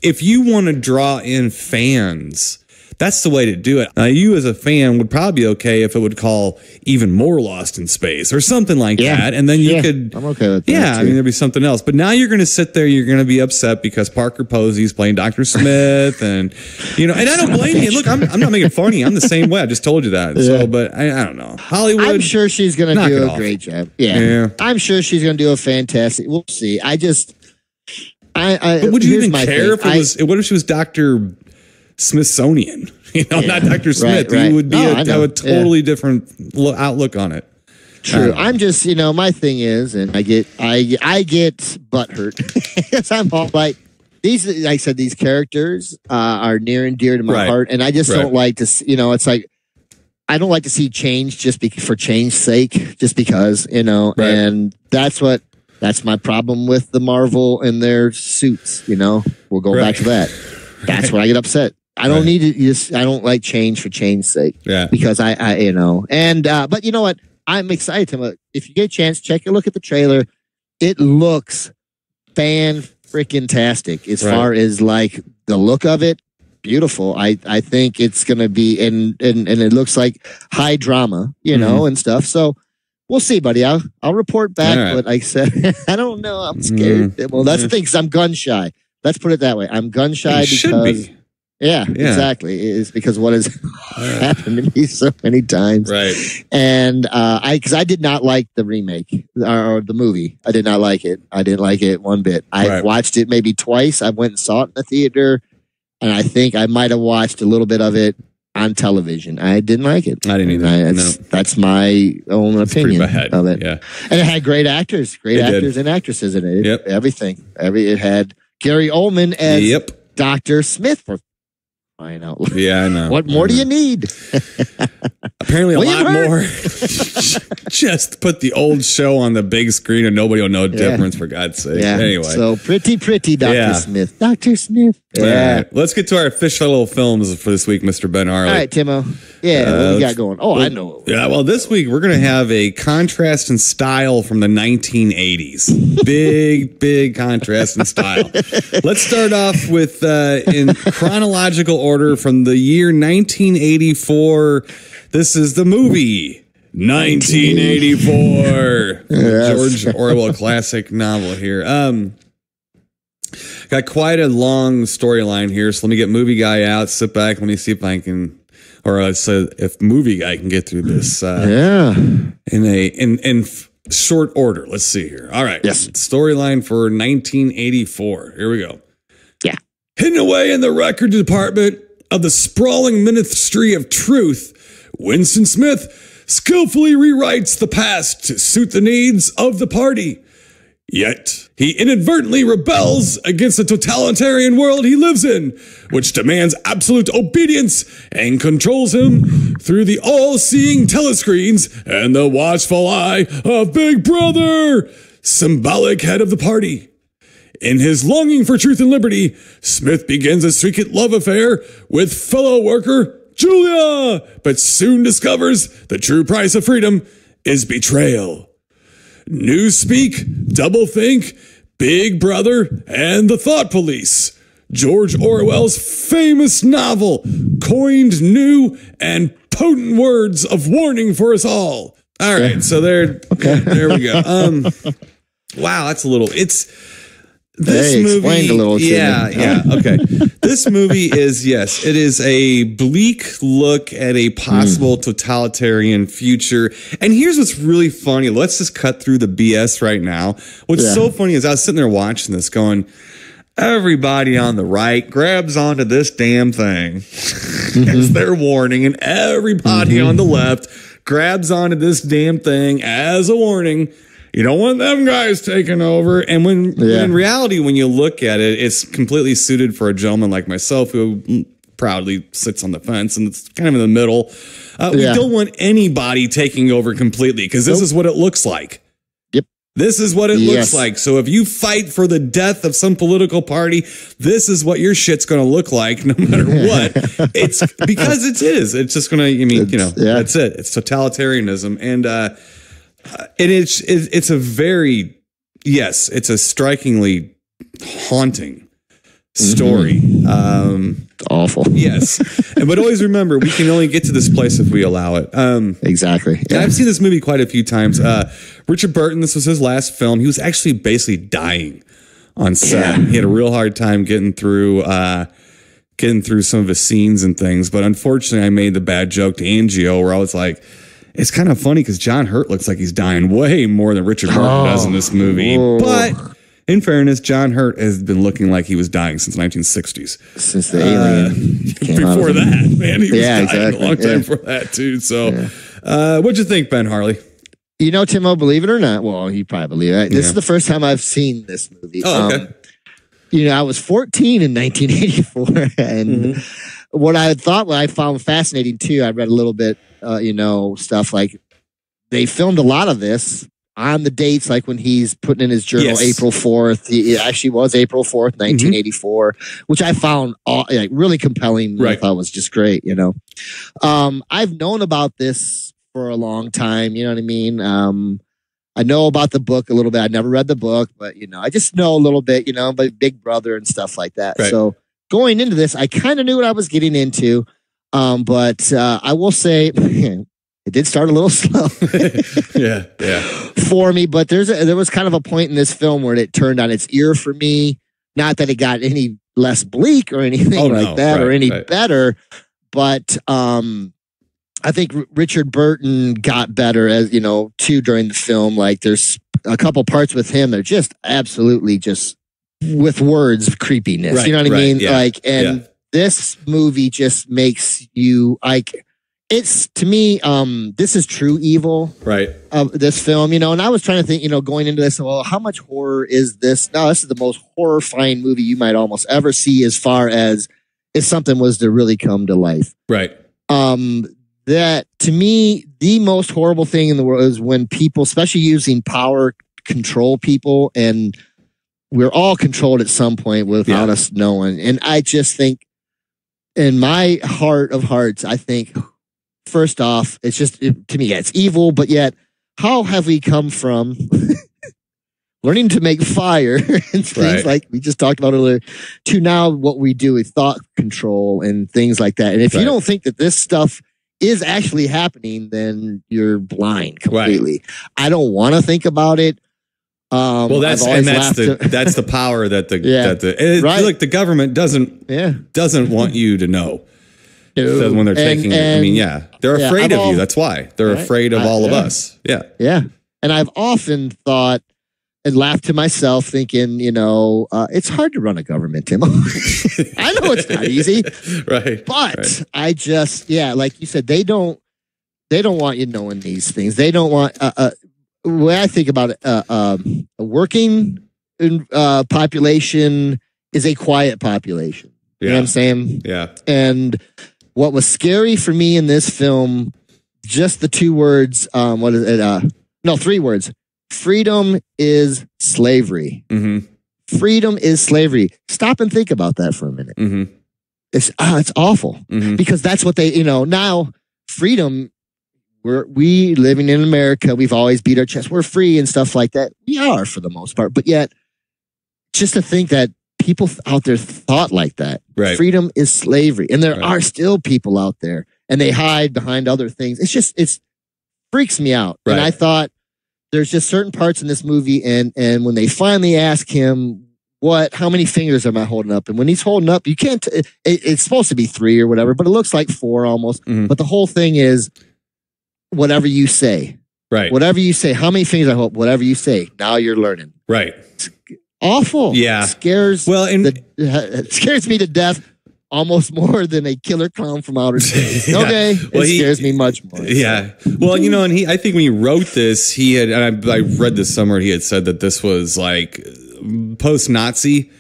if you want to draw in fans, that's the way to do it. Now, you as a fan would probably be okay if it would call even more Lost in Space or something like that. And then you could. I'm okay with that. Yeah, I mean, there'd be something else. But now you're going to sit there, you're going to be upset because Parker Posey's playing Dr. Smith. And I don't blame you. Look, I'm not making fun of you. I'm the same way. I just told you that. So, but I don't know. Hollywood. I'm sure she's going to do a great job. Yeah. I'm sure she's going to do a fantastic. We'll see. But would you even care if it was, what if she was Dr. Smithsonian, not Dr. Smith. Right. You would be have a totally different outlook on it. True. I'm just, my thing is, and I get butthurt because I'm all like these. Like I said, these characters are near and dear to my heart, and I just don't like to. It's like I don't like to see change just for change's sake, just because and that's my problem with the Marvel and their suits. We'll go back to that. That's where I get upset. I don't need to I don't like change for change's sake. Yeah. Because but you know what? I'm excited to if you get a chance, take a look at the trailer. It looks fan-freaking-tastic as far as like the look of it. Beautiful. I think it's gonna be and it looks like high drama, and stuff. So we'll see, buddy. I'll report back. Right. But like I said, I don't know. I'm scared. Well, that's the thing, because I'm gun shy. Let's put it that way. I'm gun shy because. Yeah, exactly. It's because what has happened to me so many times. Right. And because I did not like the remake or the movie. I did not like it. I didn't like it one bit. I watched it maybe twice. I went and saw it in the theater. And I think I might have watched a little bit of it on television. I didn't like it. I didn't either. That's my own opinion of it. Yeah. And it had great actors and actresses in it. Everything. It had Gary Oldman as Dr. Smith for I know. Yeah, I know. What more do you need? Apparently a lot more. Just put the old show on the big screen and nobody will know the difference, for God's sake. Yeah. Anyway. So pretty Dr. Smith. Dr. Smith. Yeah. All right. Let's get to our official little films for this week, Mr. Ben Harley. All right, Timo. Yeah, what do we got going? I know. Yeah, well, this week we're going to have a contrast in style from the 1980s. Big contrast in style. Let's start off with, in chronological order, from the year 1984. This is the movie 1984. George Orwell classic novel here. Got quite a long storyline here, so let me get movie guy out, sit back, let me see if I can, or if movie guy can get through this in short order. Let's see here. All right. Yes. Storyline for 1984. Here we go. Yeah. Hidden away in the record department of the sprawling Ministry of Truth, Winston Smith skillfully rewrites the past to suit the needs of the party. Yet, he inadvertently rebels against the totalitarian world he lives in, which demands absolute obedience and controls him through the all-seeing telescreens and the watchful eye of Big Brother, symbolic head of the party. In his longing for truth and liberty, Smith begins a secret love affair with fellow worker Julia, but soon discovers the true price of freedom is betrayal. Newspeak, Doublethink, Big Brother, and The Thought Police. George Orwell's famous novel coined new and potent words of warning for us all. All right, so there we go. Wow, that's a little. This movie explained a little to me. Okay. This movie is, it is a bleak look at a possible totalitarian future. And here's what's really funny. Let's just cut through the BS right now. What's so funny is I was sitting there watching this going, everybody on the right grabs onto this damn thing as their warning, and everybody on the left grabs onto this damn thing as a warning. You don't want them guys taking over. And when in reality, when you look at it, it's completely suited for a gentleman like myself who proudly sits on the fence and it's kind of in the middle. We don't want anybody taking over completely because this is what it looks like. Yep. This is what it looks like. So if you fight for the death of some political party, this is what your shit's going to look like no matter what. It's because it is. It's just going to, that's it. It's totalitarianism. And, it's a very, it's a strikingly haunting story. Awful. Yes. But always remember, we can only get to this place if we allow it. Exactly. Yeah. I've seen this movie quite a few times. Richard Burton, this was his last film. He was actually basically dying on set. He had a real hard time getting through some of his scenes and things. But unfortunately, I made the bad joke to Angio where I was like, it's kind of funny because John Hurt looks like he's dying way more than Richard Burton does in this movie. But in fairness, John Hurt has been looking like he was dying since the 1960s. Since the Alien came before out. That, man. He was dying exactly. a long time before that, too. So what'd you think, Ben Harley? You know, Timo, believe it or not, well, you probably believe it. This is the first time I've seen this movie. Oh, okay. I was 14 in 1984. And what I found fascinating, too, I read a little bit, stuff like they filmed a lot of this on the dates, like when he's putting in his journal, April 4th. It actually was April 4th, 1984, which I found really compelling. I thought was just great, I've known about this for a long time, you know what I mean? I know about the book a little bit. I never read the book, but, I just know a little bit, about Big Brother and stuff like that. Right. So going into this, I kind of knew what I was getting into. But I will say it did start a little slow. For me. But there was kind of a point in this film where it turned on its ear for me. Not that it got any less bleak or anything or any better. But I think Richard Burton got better as, too, during the film. Like there's a couple parts with him that are just absolutely just with words creepiness. Right, you know what I mean? Yeah, this movie just makes you it's to me, this is true evil, right? This film, and I was trying to think, going into this, well, how much horror is this? No, this is the most horrifying movie you might almost ever see, as far as if something was to really come to life, right? That to me, the most horrible thing in the world is when people, especially using power, control people, and we're all controlled at some point without us knowing. And I just think, in my heart of hearts, I think, first off, it's just, to me, it's evil, but yet, how have we come from learning to make fire and things like we just talked about earlier, to now what we do with thought control and things like that? And if you don't think that this stuff is actually happening, then you're blind completely. I don't want to think about it. That's the power that look, the government doesn't want you to know. When they're taking it. I mean, they're afraid of you. That's why they're afraid of all of us. Yeah. And I've often thought and laughed to myself thinking, it's hard to run a government, Tim. I know it's not easy. Right. But I just, like you said, they don't want you knowing these things. They don't want, the way I think about it, a working population is a quiet population. You know what I'm saying? Yeah. And what was scary for me in this film, just the two words, what is it? No, three words. Freedom is slavery. Mm-hmm. Freedom is slavery. Stop and think about that for a minute. Mm-hmm. It's awful because that's what they, now freedom, we living in America, we've always beat our chest. We're free and stuff like that. We are for the most part, but yet just to think that people out there thought like that. Right. Freedom is slavery. And there are still people out there and they hide behind other things. It freaks me out. Right. And I thought there's just certain parts in this movie. And when they finally ask him, how many fingers am I holding up? And when he's holding up, you can't, it's supposed to be 3 or whatever, but it looks like 4 almost. Mm-hmm. But the whole thing is whatever you say. Right. Whatever you say, how many fingers I hold, whatever you say, now you're learning. Right. Awful. Yeah. It scares me to death almost more than a killer clown from outer space. Yeah. Okay, Well, it scares me much more. Yeah. Well, you know, and I think when he wrote this, he had, and I read this somewhere, he had said that this was like post-Nazi.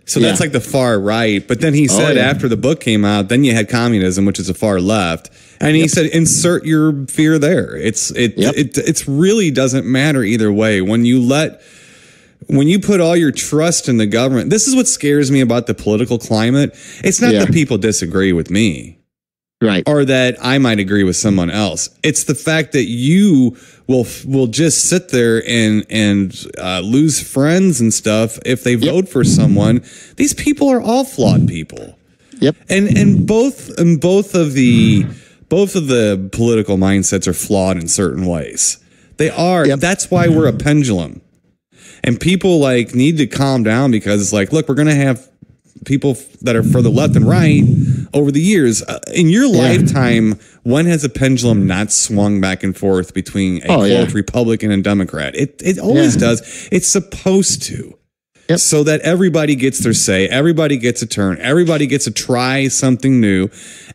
So that's like the far right. But then he said after the book came out, then you had communism, which is the far left. And he said, insert your fear there. It's really doesn't matter either way. When you put all your trust in the government, this is what scares me about the political climate. It's not that people disagree with me. Right. Or that I might agree with someone else. It's the fact that you will just sit there and lose friends and stuff if they vote for someone. These people are all flawed people. Yep. And both of the political mindsets are flawed in certain ways. They are. Yep. That's why we're a pendulum. And people like need to calm down because it's like, look, we're going to have people that are for the left and right over the years. In your lifetime, when has a pendulum not swung back and forth between a quote Republican and Democrat? It always does. It's supposed to. Yep. So that everybody gets their say, everybody gets a turn, everybody gets to try something new.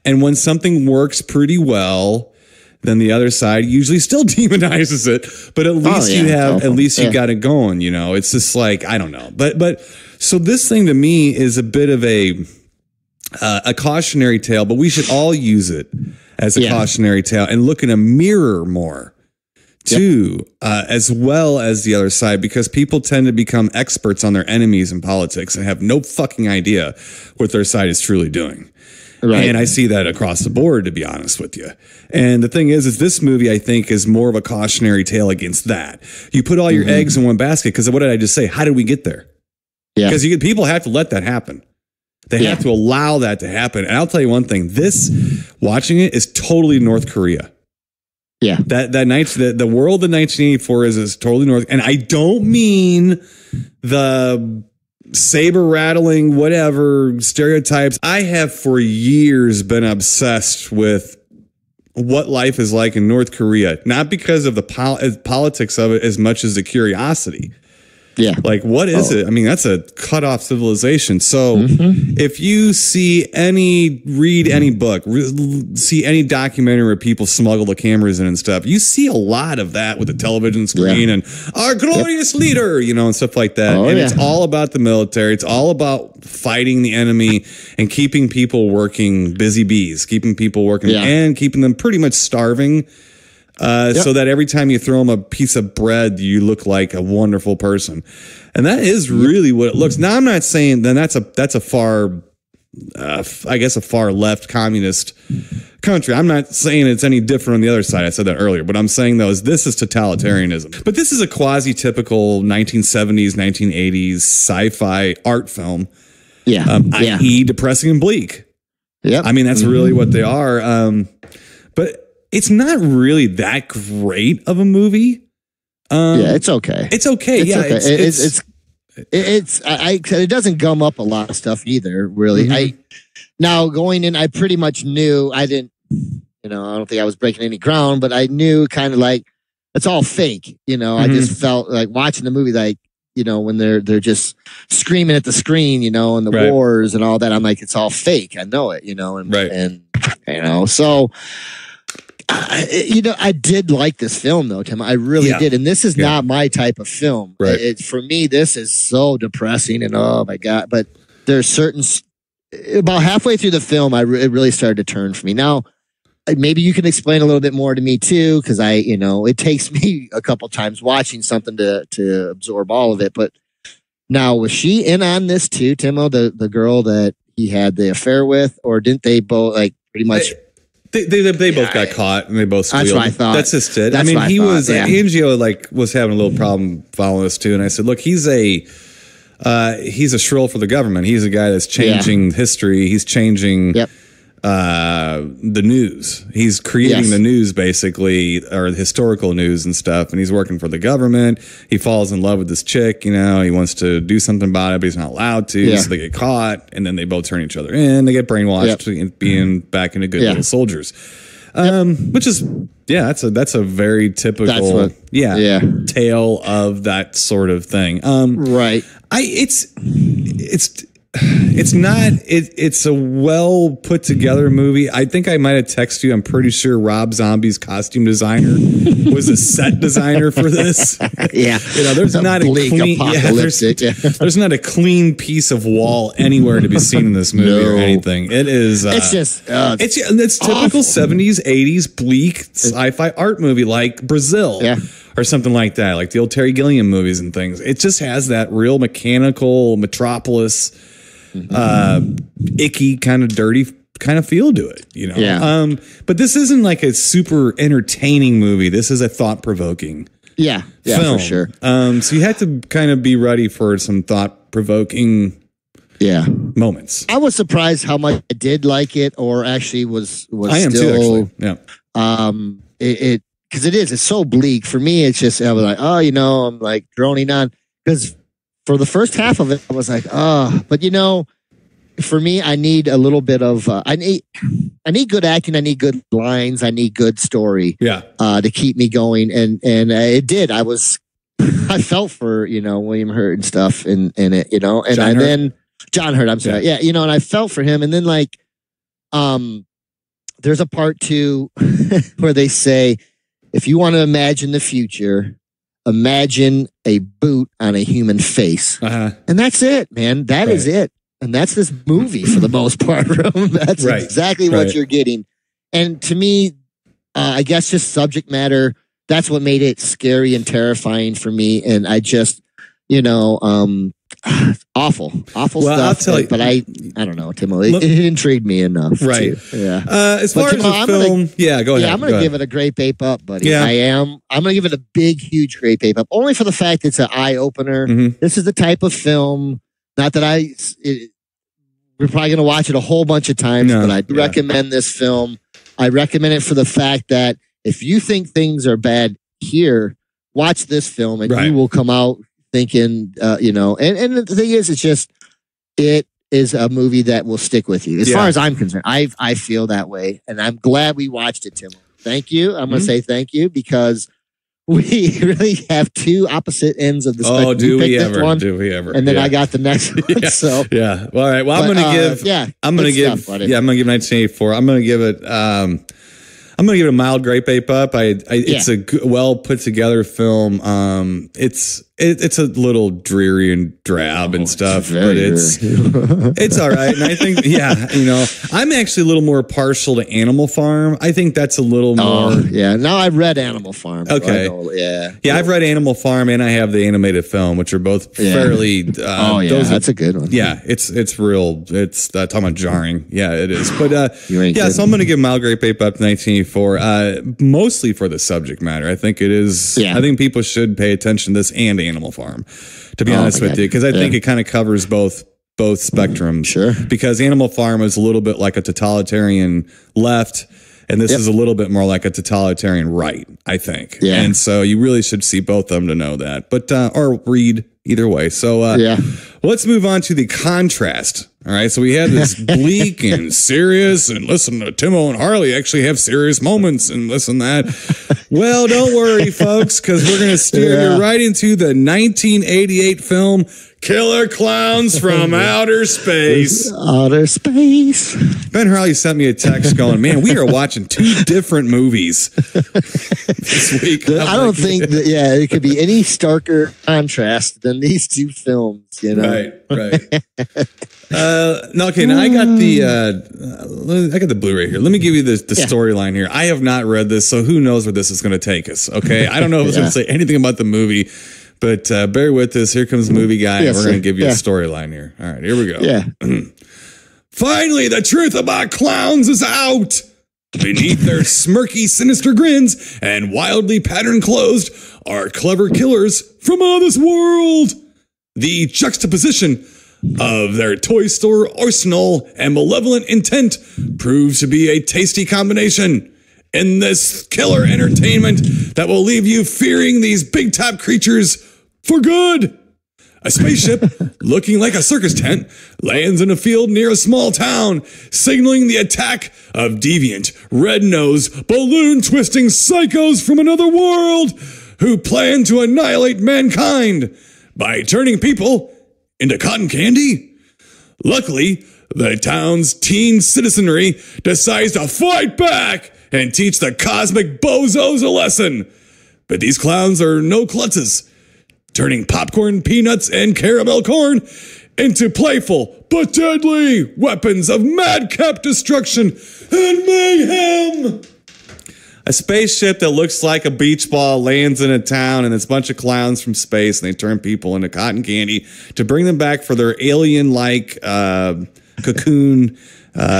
And when something works pretty well, then the other side usually still demonizes it. But at least you got it going, you know. It's just like, I don't know. But so this thing to me is a bit of a cautionary tale, but we should all use it as a cautionary tale and look in a mirror more too, as well as the other side, because people tend to become experts on their enemies in politics and have no fucking idea what their side is truly doing. Right. And I see that across the board, to be honest with you. And the thing is this movie, I think, is more of a cautionary tale against that. You put all your eggs in one basket, because what did I just say? How did we get there? Yeah. Because people have to let that happen. They have to allow that to happen. And I'll tell you one thing, watching it is totally North Korea. Yeah. The world in 1984 is totally North. And I don't mean the saber rattling, whatever stereotypes. I have for years been obsessed with what life is like in North Korea, not because of the politics of it as much as the curiosity. Yeah. Like, what is it? I mean, that's a cut off civilization. So if you read any book, see any documentary where people smuggle the cameras in and stuff, you see a lot of that with the television screen and our glorious leader, you know, and stuff like that. It's all about the military. It's all about fighting the enemy and keeping people working, busy bees, keeping people working and keeping them pretty much starving. So that every time you throw them a piece of bread, you look like a wonderful person. And that is really what it looks. Now, I'm not saying then that's a far, I guess a far left communist country. I'm not saying it's any different on the other side. I said that earlier. What I'm saying, though, is this is totalitarianism. But this is a quasi-typical 1970s, 1980s sci-fi art film. I.e. depressing and bleak. Yeah. I mean, that's really what they are. But it's not really that great of a movie. It's okay. It's okay. It doesn't gum up a lot of stuff either, really. Now going in, I pretty much knew I don't think I was breaking any ground, but I knew kind of like it's all fake. You know, I just felt like watching the movie, like, you know, when they're just screaming at the screen, you know, and the wars and all that. I'm like, it's all fake. I know it, you know, and you know, so. I did like this film, though, Tim. I really did. And this is not my type of film. Right. For me, this is so depressing and oh, my God. But there's certain, about halfway through the film, it really started to turn for me. Now, maybe you can explain a little bit more to me, too, because it takes me a couple times watching something to absorb all of it. But now, was she in on this, too, Timo, the girl that he had the affair with? Or didn't they both, like, pretty much... They both got caught and they both squealed. That's what I thought. That's just it. I mean, Angio was having a little problem following us too, and I said, look, he's a shrill for the government. He's a guy that's changing history. He's changing the news. He's creating the news, basically, or the historical news and stuff, and he's working for the government. He falls in love with this chick, you know, he wants to do something about it, but he's not allowed to, so they get caught, and then they both turn each other in. They get brainwashed being back into good little soldiers. Which is, that's a very typical, tale of that sort of thing. Right. It's not. It's a well put together movie. I think I might have texted you. I'm pretty sure Rob Zombie's costume designer was a set designer for this. Yeah, there's not a clean. There's not a clean piece of wall anywhere to be seen in this movie or anything. It is. It's just. It's typical 70s, 80s bleak sci-fi art movie like Brazil. Yeah. Or something like that, like the old Terry Gilliam movies and things. It just has that real mechanical Metropolis, icky kind of dirty kind of feel to it, Yeah. But this isn't like a super entertaining movie. This is a thought provoking. Yeah, film. For sure. So you have to kind of be ready for some thought provoking. Yeah, moments. I was surprised how much I did like it, or actually was. I am still, too, actually. Yeah. Because it's so bleak for me. It's just I was like, I'm like droning on because for the first half of it, I was like, but for me, I need a little bit of I need good acting, I need good lines, I need good story, to keep me going, and it did. I felt for William Hurt and stuff in it, and then John Hurt. I'm sorry, and I felt for him, and then like, there's a part 2 where they say, if you want to imagine the future, imagine a boot on a human face. And that's it, man. That is it. And that's this movie for the most part. That's exactly what you're getting. And to me, I guess just subject matter, that's what made it scary and terrifying for me. And I just, awful stuff. I'll tell you, but I don't know, Timo. It intrigued me enough. Right. Yeah. As far as the film, go ahead. Yeah, I'm going to give it a great ape up, buddy. Yeah. I am. I'm going to give it a big, huge, great ape up, only for the fact it's an eye opener. Mm-hmm. This is the type of film. Not that we're probably going to watch it a whole bunch of times, but I recommend this film. I recommend it for the fact that if you think things are bad here, watch this film, and you will come out thinking, and the thing is, it is a movie that will stick with you. As far as I'm concerned, I feel that way, and I'm glad we watched it, Tim. Thank you. I'm going to say thank you because we really have two opposite ends of the spectrum. Oh, do we ever? And then I got the next one. So All right. Well, I'm going to give. I'm going to give 1984. I'm going to give it. I'm going to give it a mild grape ape up. It's a well put together film. It's a little dreary and drab and stuff, but it's all right. And I think, I'm actually a little more partial to Animal Farm. I think that's a little more. Now I've read Animal Farm. Okay. I've read Animal Farm and I have the animated film, which are both fairly. That's a good one. Yeah, it's real. It's talking about jarring. Yeah, it is. But so I'm going to give mild grape ape up to 1984, mostly for the subject matter. I think it is. Yeah. I think people should pay attention to this and Animal Farm, to be honest with you, because I think it kind of covers both spectrums. Sure. Because Animal Farm is a little bit like a totalitarian left, and this is a little bit more like a totalitarian right, I think. Yeah. And so you really should see both of them to know that, but or read either way. So let's move on to the contrast. All right, so we had this bleak and serious, and listen to Timo and Harley actually have serious moments, and listen that. Well, don't worry, folks, because we're going to steer you right into the 1988 film Killer Klowns from Outer Space. Outer Space. Ben Harley sent me a text going, man, we are watching two different movies this week. I don't think that, it could be any starker contrast than these two films, Right. Now I got the Blu-ray here. Let me give you the storyline here. I have not read this, so who knows where this is going to take us. Okay, I don't know if it's going to say anything about the movie, but bear with us. Here comes the movie guy, and we're going to give you a storyline here. All right, here we go. Yeah. Finally, the truth about clowns is out. Beneath their smirky, sinister grins and wildly patterned clothes are clever killers from out of this world. The juxtaposition of their toy store arsenal and malevolent intent proves to be a tasty combination in this killer entertainment that will leave you fearing these big top creatures for good. A spaceship looking like a circus tent lands in a field near a small town, signaling the attack of deviant, red-nosed, balloon-twisting psychos from another world who plan to annihilate mankind by turning people into cotton candy. Luckily, the town's teen citizenry decides to fight back and teach the cosmic bozos a lesson. But these clowns are no klutzes, turning popcorn, peanuts, and caramel corn into playful but deadly weapons of madcap destruction and mayhem. A spaceship that looks like a beach ball lands in a town, and it's a bunch of clowns from space, and they turn people into cotton candy to bring them back for their alien-like cocoon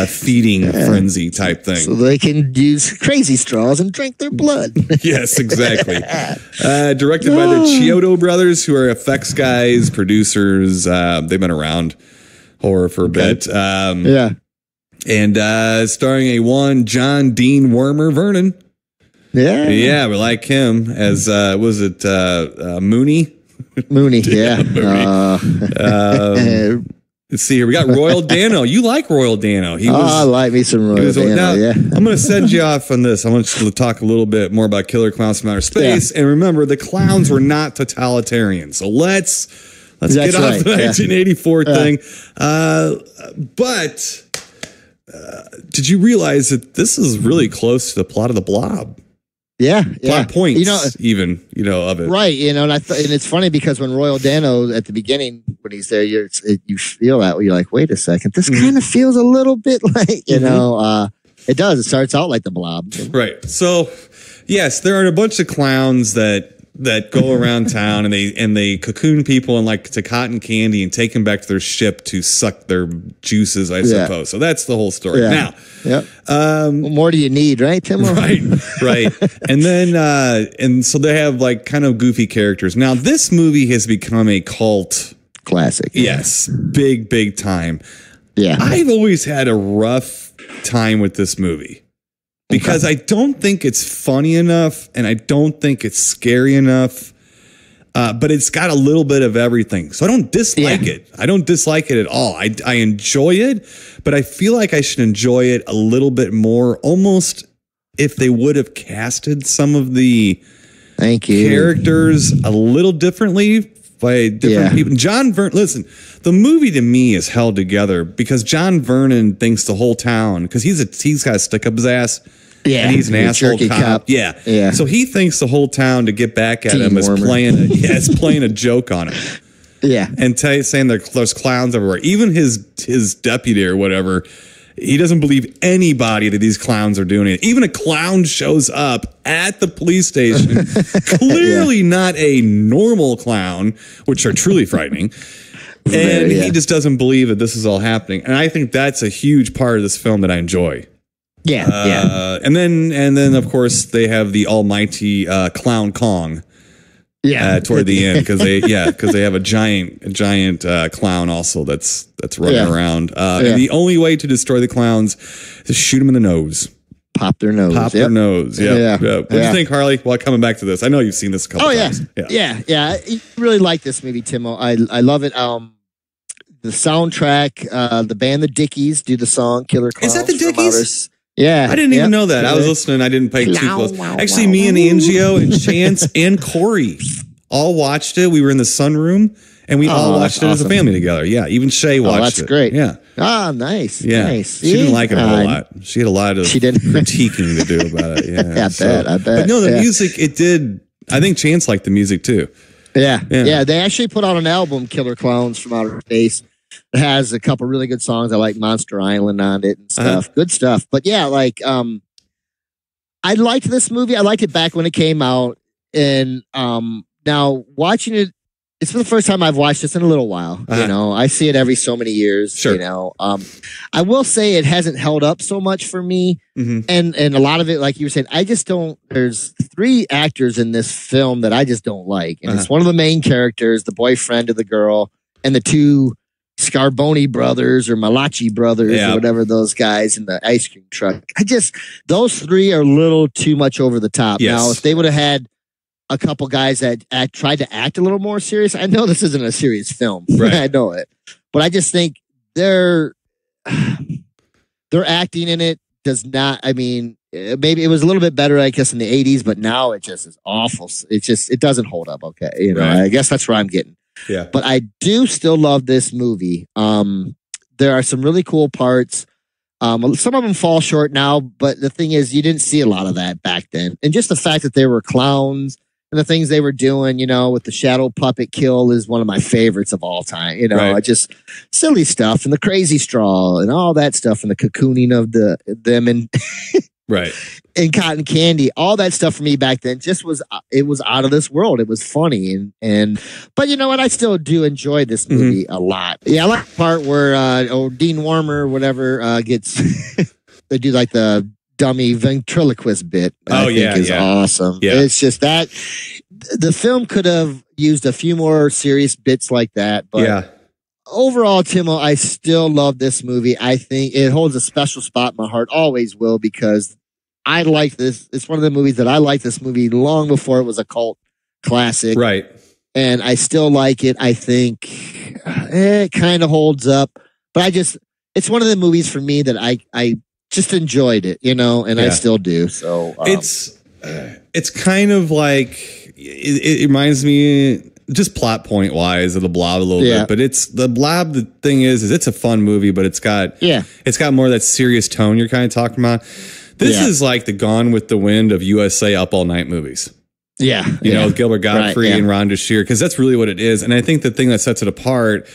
feeding frenzy type thing. So they can use crazy straws and drink their blood. Yes, exactly. Directed by the Chiodo brothers, who are effects guys, producers. They've been around horror for a bit. And starring a one John Dean Wormer Vernon. Yeah, we like him as was it Mooney? Mooney, yeah. Mooney. Let's see here. We got Royal Dano. You like Royal Dano? I like me some Royal Dano. Now, yeah. I'm going to send you off on this. I want you to talk a little bit more about Killer Clowns from Outer Space. And remember, the clowns were not totalitarian. So let's get off the 1984 thing. But did you realize that this is really close to the plot of the Blob? Yeah, plot points, of it. Right, and and it's funny because when Royal Dano at the beginning, when he's there, you feel that you're like, wait a second, this kind of feels a little bit like it does. It starts out like the Blob, right? So, yes, there are a bunch of clowns that go around town and they cocoon people and like to cotton candy and take them back to their ship to suck their juices, I suppose. So that's the whole story. Now, what more do you need, right, Tim? Right. And then and so they have like kind of goofy characters. Now, this movie has become a cult classic. Yes, big time. Yeah, I've always had a rough time with this movie. Because I don't think it's funny enough, and I don't think it's scary enough, but it's got a little bit of everything. So I don't dislike it. I don't dislike it at all. I enjoy it, but I feel like I should enjoy it a little bit more, almost if they would have casted some of the characters a little differently by different people. John Vernon, listen, the movie to me is held together because John Vernon thinks the whole town, because he's got to stick up his ass. Yeah, and he's an asshole cop. Yeah. So he thinks the whole town, to get back at him, is playing a joke on him. Yeah, and saying there's clowns everywhere. Even his deputy or whatever, he doesn't believe anybody that these clowns are doing it. Even a clown shows up at the police station, clearly not a normal clown, which are truly frightening. And he just doesn't believe that this is all happening. And I think that's a huge part of this film that I enjoy. And then of course they have the almighty Clown Kong. Toward the end, because they have a giant clown also that's running around. And the only way to destroy the clowns is to shoot them in the nose. Pop their nose. Their nose. Yeah. What do you think, Harley? Well, coming back to this, I know you've seen this a couple times. Yeah. I really like this movie, Timo. I love it. The soundtrack, the band The Dickies do the song Killer Clowns. Is that the Dickies? Yeah. I didn't even know that. I was listening. I didn't pay too close. Actually, me and Angio and Chance and Corey all watched it. We were in the sunroom and we all watched it as a family together. Yeah. Even Shay watched it. That's great. Yeah. Nice. Yeah. Nice. She didn't like it a whole lot. She had a lot of critiquing to do about it. Yeah. I bet. But no, the music, it did. I think Chance liked the music too. Yeah. They actually put out an album, Killer Clowns from Outer Space. It has a couple really good songs. I like Monster Island on it and stuff. Good stuff. But yeah, I liked this movie. I liked it back when it came out. And now watching it, it's for the first time I've watched this in a little while. You know, I see it every so many years. Sure. You know, I will say it hasn't held up so much for me. And a lot of it, like you were saying, I just don't. There's 3 actors in this film that I just don't like, and it's one of the main characters, the boyfriend of the girl, and the 2 Scarboni brothers or Malachi brothers or whatever, those guys in the ice cream truck. Those 3 are a little too much over the top. Yes. Now, if they would have had a couple guys that tried to act a little more serious, I know this isn't a serious film. Right. I know it. But I just think their acting in it does not, maybe it was a little bit better, I guess, in the 80s, but now it just is awful. It doesn't hold up. Okay. You know, I guess that's where I'm getting. Yeah. But I do still love this movie. There are some really cool parts. Some of them fall short now, but the thing is, you didn't see a lot of that back then. And just the fact that they were clowns and the things they were doing, with the shadow puppet kill is one of my favorites of all time. Just silly stuff and the crazy straw and all that stuff and the cocooning of them and right. And cotton candy, all that stuff for me back then it was out of this world. It was funny but you know what? I still do enjoy this movie a lot. Yeah, I like the part where Dean Warmer, whatever, gets they do like the dummy ventriloquist bit. I think is awesome. Yeah. It's just that the film could have used a few more serious bits like that, but overall, Timo, I still love this movie. I think it holds a special spot in my heart, always will, because I like this. It's one of the movies that I liked this movie long before it was a cult classic. Right. And I still like it. I think it kind of holds up, but it's one of the movies for me that I just enjoyed it, and I still do. So it's kind of like, it reminds me just plot point wise of the Blob a little bit, but it's the Blob. The thing is it's a fun movie, but it's got more of that serious tone you're kind of talking about. This is like the Gone with the Wind of USA Up All Night movies. Yeah. With Gilbert Gottfried and Rhonda Shear, because that's really what it is. And I think the thing that sets it apart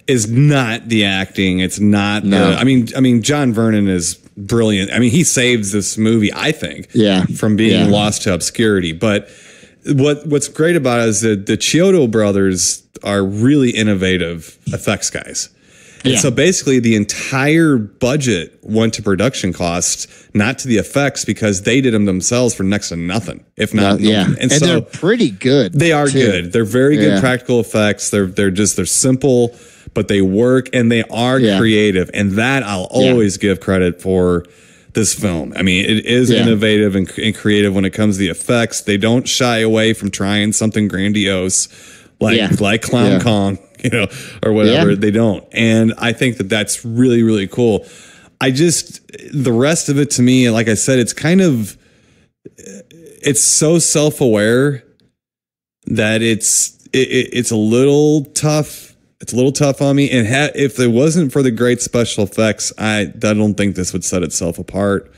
is not the acting. It's not I mean, John Vernon is brilliant. I mean, he saves this movie, I think, from being lost to obscurity. But what's great about it is that the Chiodo brothers are really innovative effects guys. And so basically the entire budget went to production costs, not to the effects, because they did them themselves for next to nothing, if not. And so they're pretty good. They are good. They're very good practical effects. They're simple, but they work and they are creative. And that I'll always give credit for this film. I mean, it is innovative and creative when it comes to the effects. They don't shy away from trying something grandiose like Clown Kong. Or whatever. They don't. And I think that that's really, really cool. The rest of it to me, like I said, it's so self-aware that it's a little tough. It's a little tough on me. And if it wasn't for the great special effects, I don't think this would set itself apart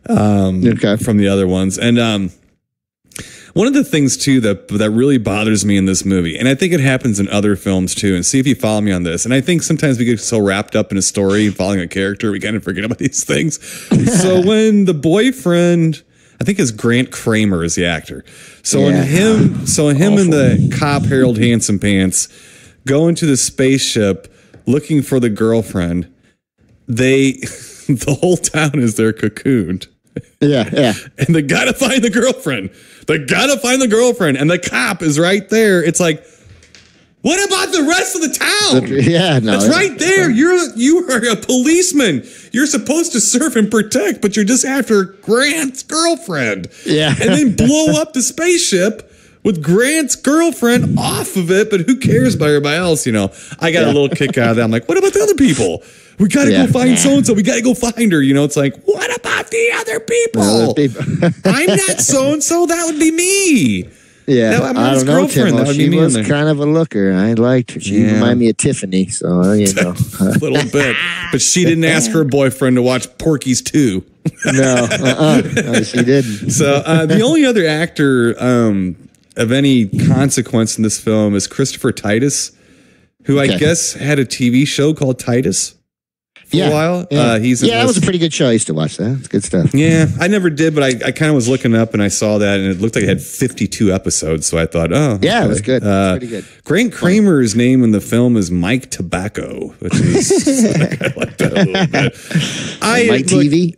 from the other ones. And, one of the things, too, that really bothers me in this movie, and I think it happens in other films, too, and see if you follow me on this, and I think sometimes we get so wrapped up in a story and following a character, we kind of forget about these things. So when the boyfriend, I think it's Grant Kramer is the actor. So when him and the cop Harold Handsome Pants go into the spaceship looking for the girlfriend, the whole town is their cocooned. And they gotta find the girlfriend. And the cop is right there. It's like, what about the rest of the town? That's right there. You are a policeman. You're supposed to serve and protect, but you're just after Grant's girlfriend. And then blow up the spaceship with Grant's girlfriend off of it, but who cares about everybody else? I got a little kick out of that. I'm like, what about the other people? We got to go find so-and-so. We got to go find her. It's like, what about the other people? I'm not so-and-so. That would be me. I don't know, Tim. She was kind of a looker. I liked her. She reminded me of Tiffany. So, a little bit. But she didn't ask her boyfriend to watch Porky's 2. No, she didn't. So the only other actor of any consequence in this film is Christopher Titus, who I guess had a TV show called Titus for a while. That was a pretty good show. I used to watch that. It's good stuff. Yeah, I never did, but I kind of was looking up and I saw that, and it looked like it had 52 episodes. So I thought, it was good. Pretty good. Grant Kramer's name in the film is Mike Tobacco, which is I like that a little bit. Mike TV.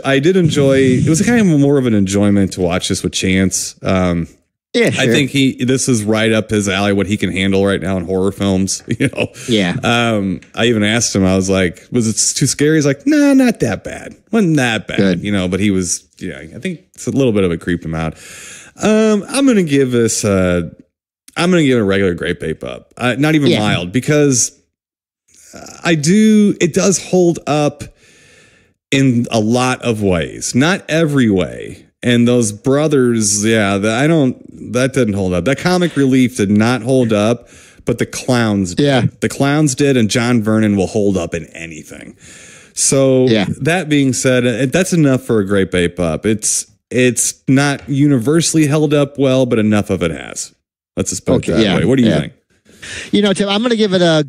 I did enjoy. It was kind of more of an enjoyment to watch this with Chance. Yeah, sure. I think this is right up his alley, what he can handle right now in horror films, Yeah. I even asked him, I was like, was it too scary? He's like, nah, not that bad. Wasn't that bad, Good. But he was, I think it's a little bit of a creeped him out. I'm going to give this, I'm going to give it a regular grape ape up. Not even mild, because it does hold up in a lot of ways, not every way. And those brothers, that didn't hold up. That comic relief did not hold up, but the Clowns did. Yeah. The Clowns did, and John Vernon will hold up in anything. So that being said, that's enough for a Great Ape Up. It's not universally held up well, but enough of it has. Let's just put it that way. What do you think? You know, Tim, I'm going to give it a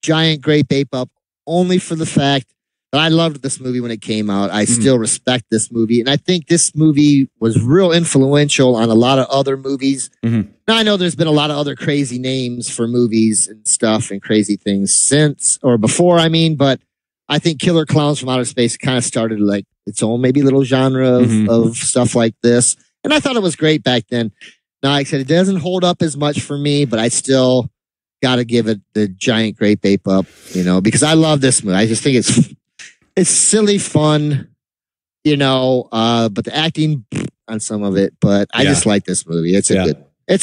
giant Great Ape Up only for the fact that I loved this movie when it came out. I still respect this movie. And I think this movie was real influential on a lot of other movies. Now, I know there's been a lot of other crazy names for movies and stuff and crazy things since or before, but I think Killer Klowns from Outer Space kind of started like its own maybe little genre of stuff like this. And I thought it was great back then. Now, like I said, it doesn't hold up as much for me, but I still got to give it the giant Great Ape Up, because I love this movie. I just think it's silly fun, but the acting on some of it, but I just like this movie. It's a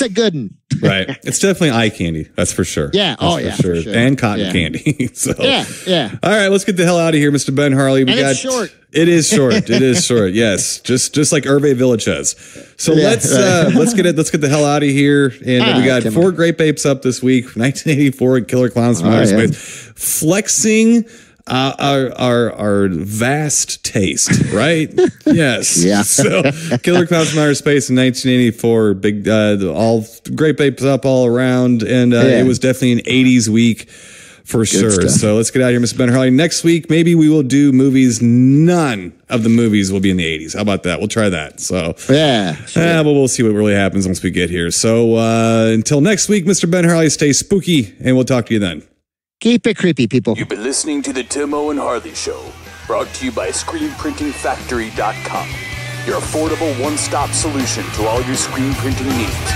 good one. Right. It's definitely eye candy. That's for sure. Yeah. That's for sure. And cotton candy. So yeah. All right, let's get the hell out of here, Mr. Ben Harley. It's short. It is short. It is short. Yes. Just like Hervé Villachez. So let's get the hell out of here. And we got 4 Great Apes Up this week. 1984 Killer Klowns from Outer Space. Flexing our vast taste, right? Yes. Yeah. So Killer Klowns from Outer Space in 1984, big, all Great Apes Up all around. And it was definitely an 80s week for sure. Stuff. So let's get out of here, Mr. Ben Harley. Next week, maybe we will do movies. None of the movies will be in the 80s. How about that? We'll try that. So but we'll see what really happens once we get here. So until next week, Mr. Ben Harley, stay spooky, and we'll talk to you then. Keep it creepy, people. You've been listening to the Timo and Harley Show, brought to you by ScreenPrintingFactory.com, your affordable one-stop solution to all your screen printing needs.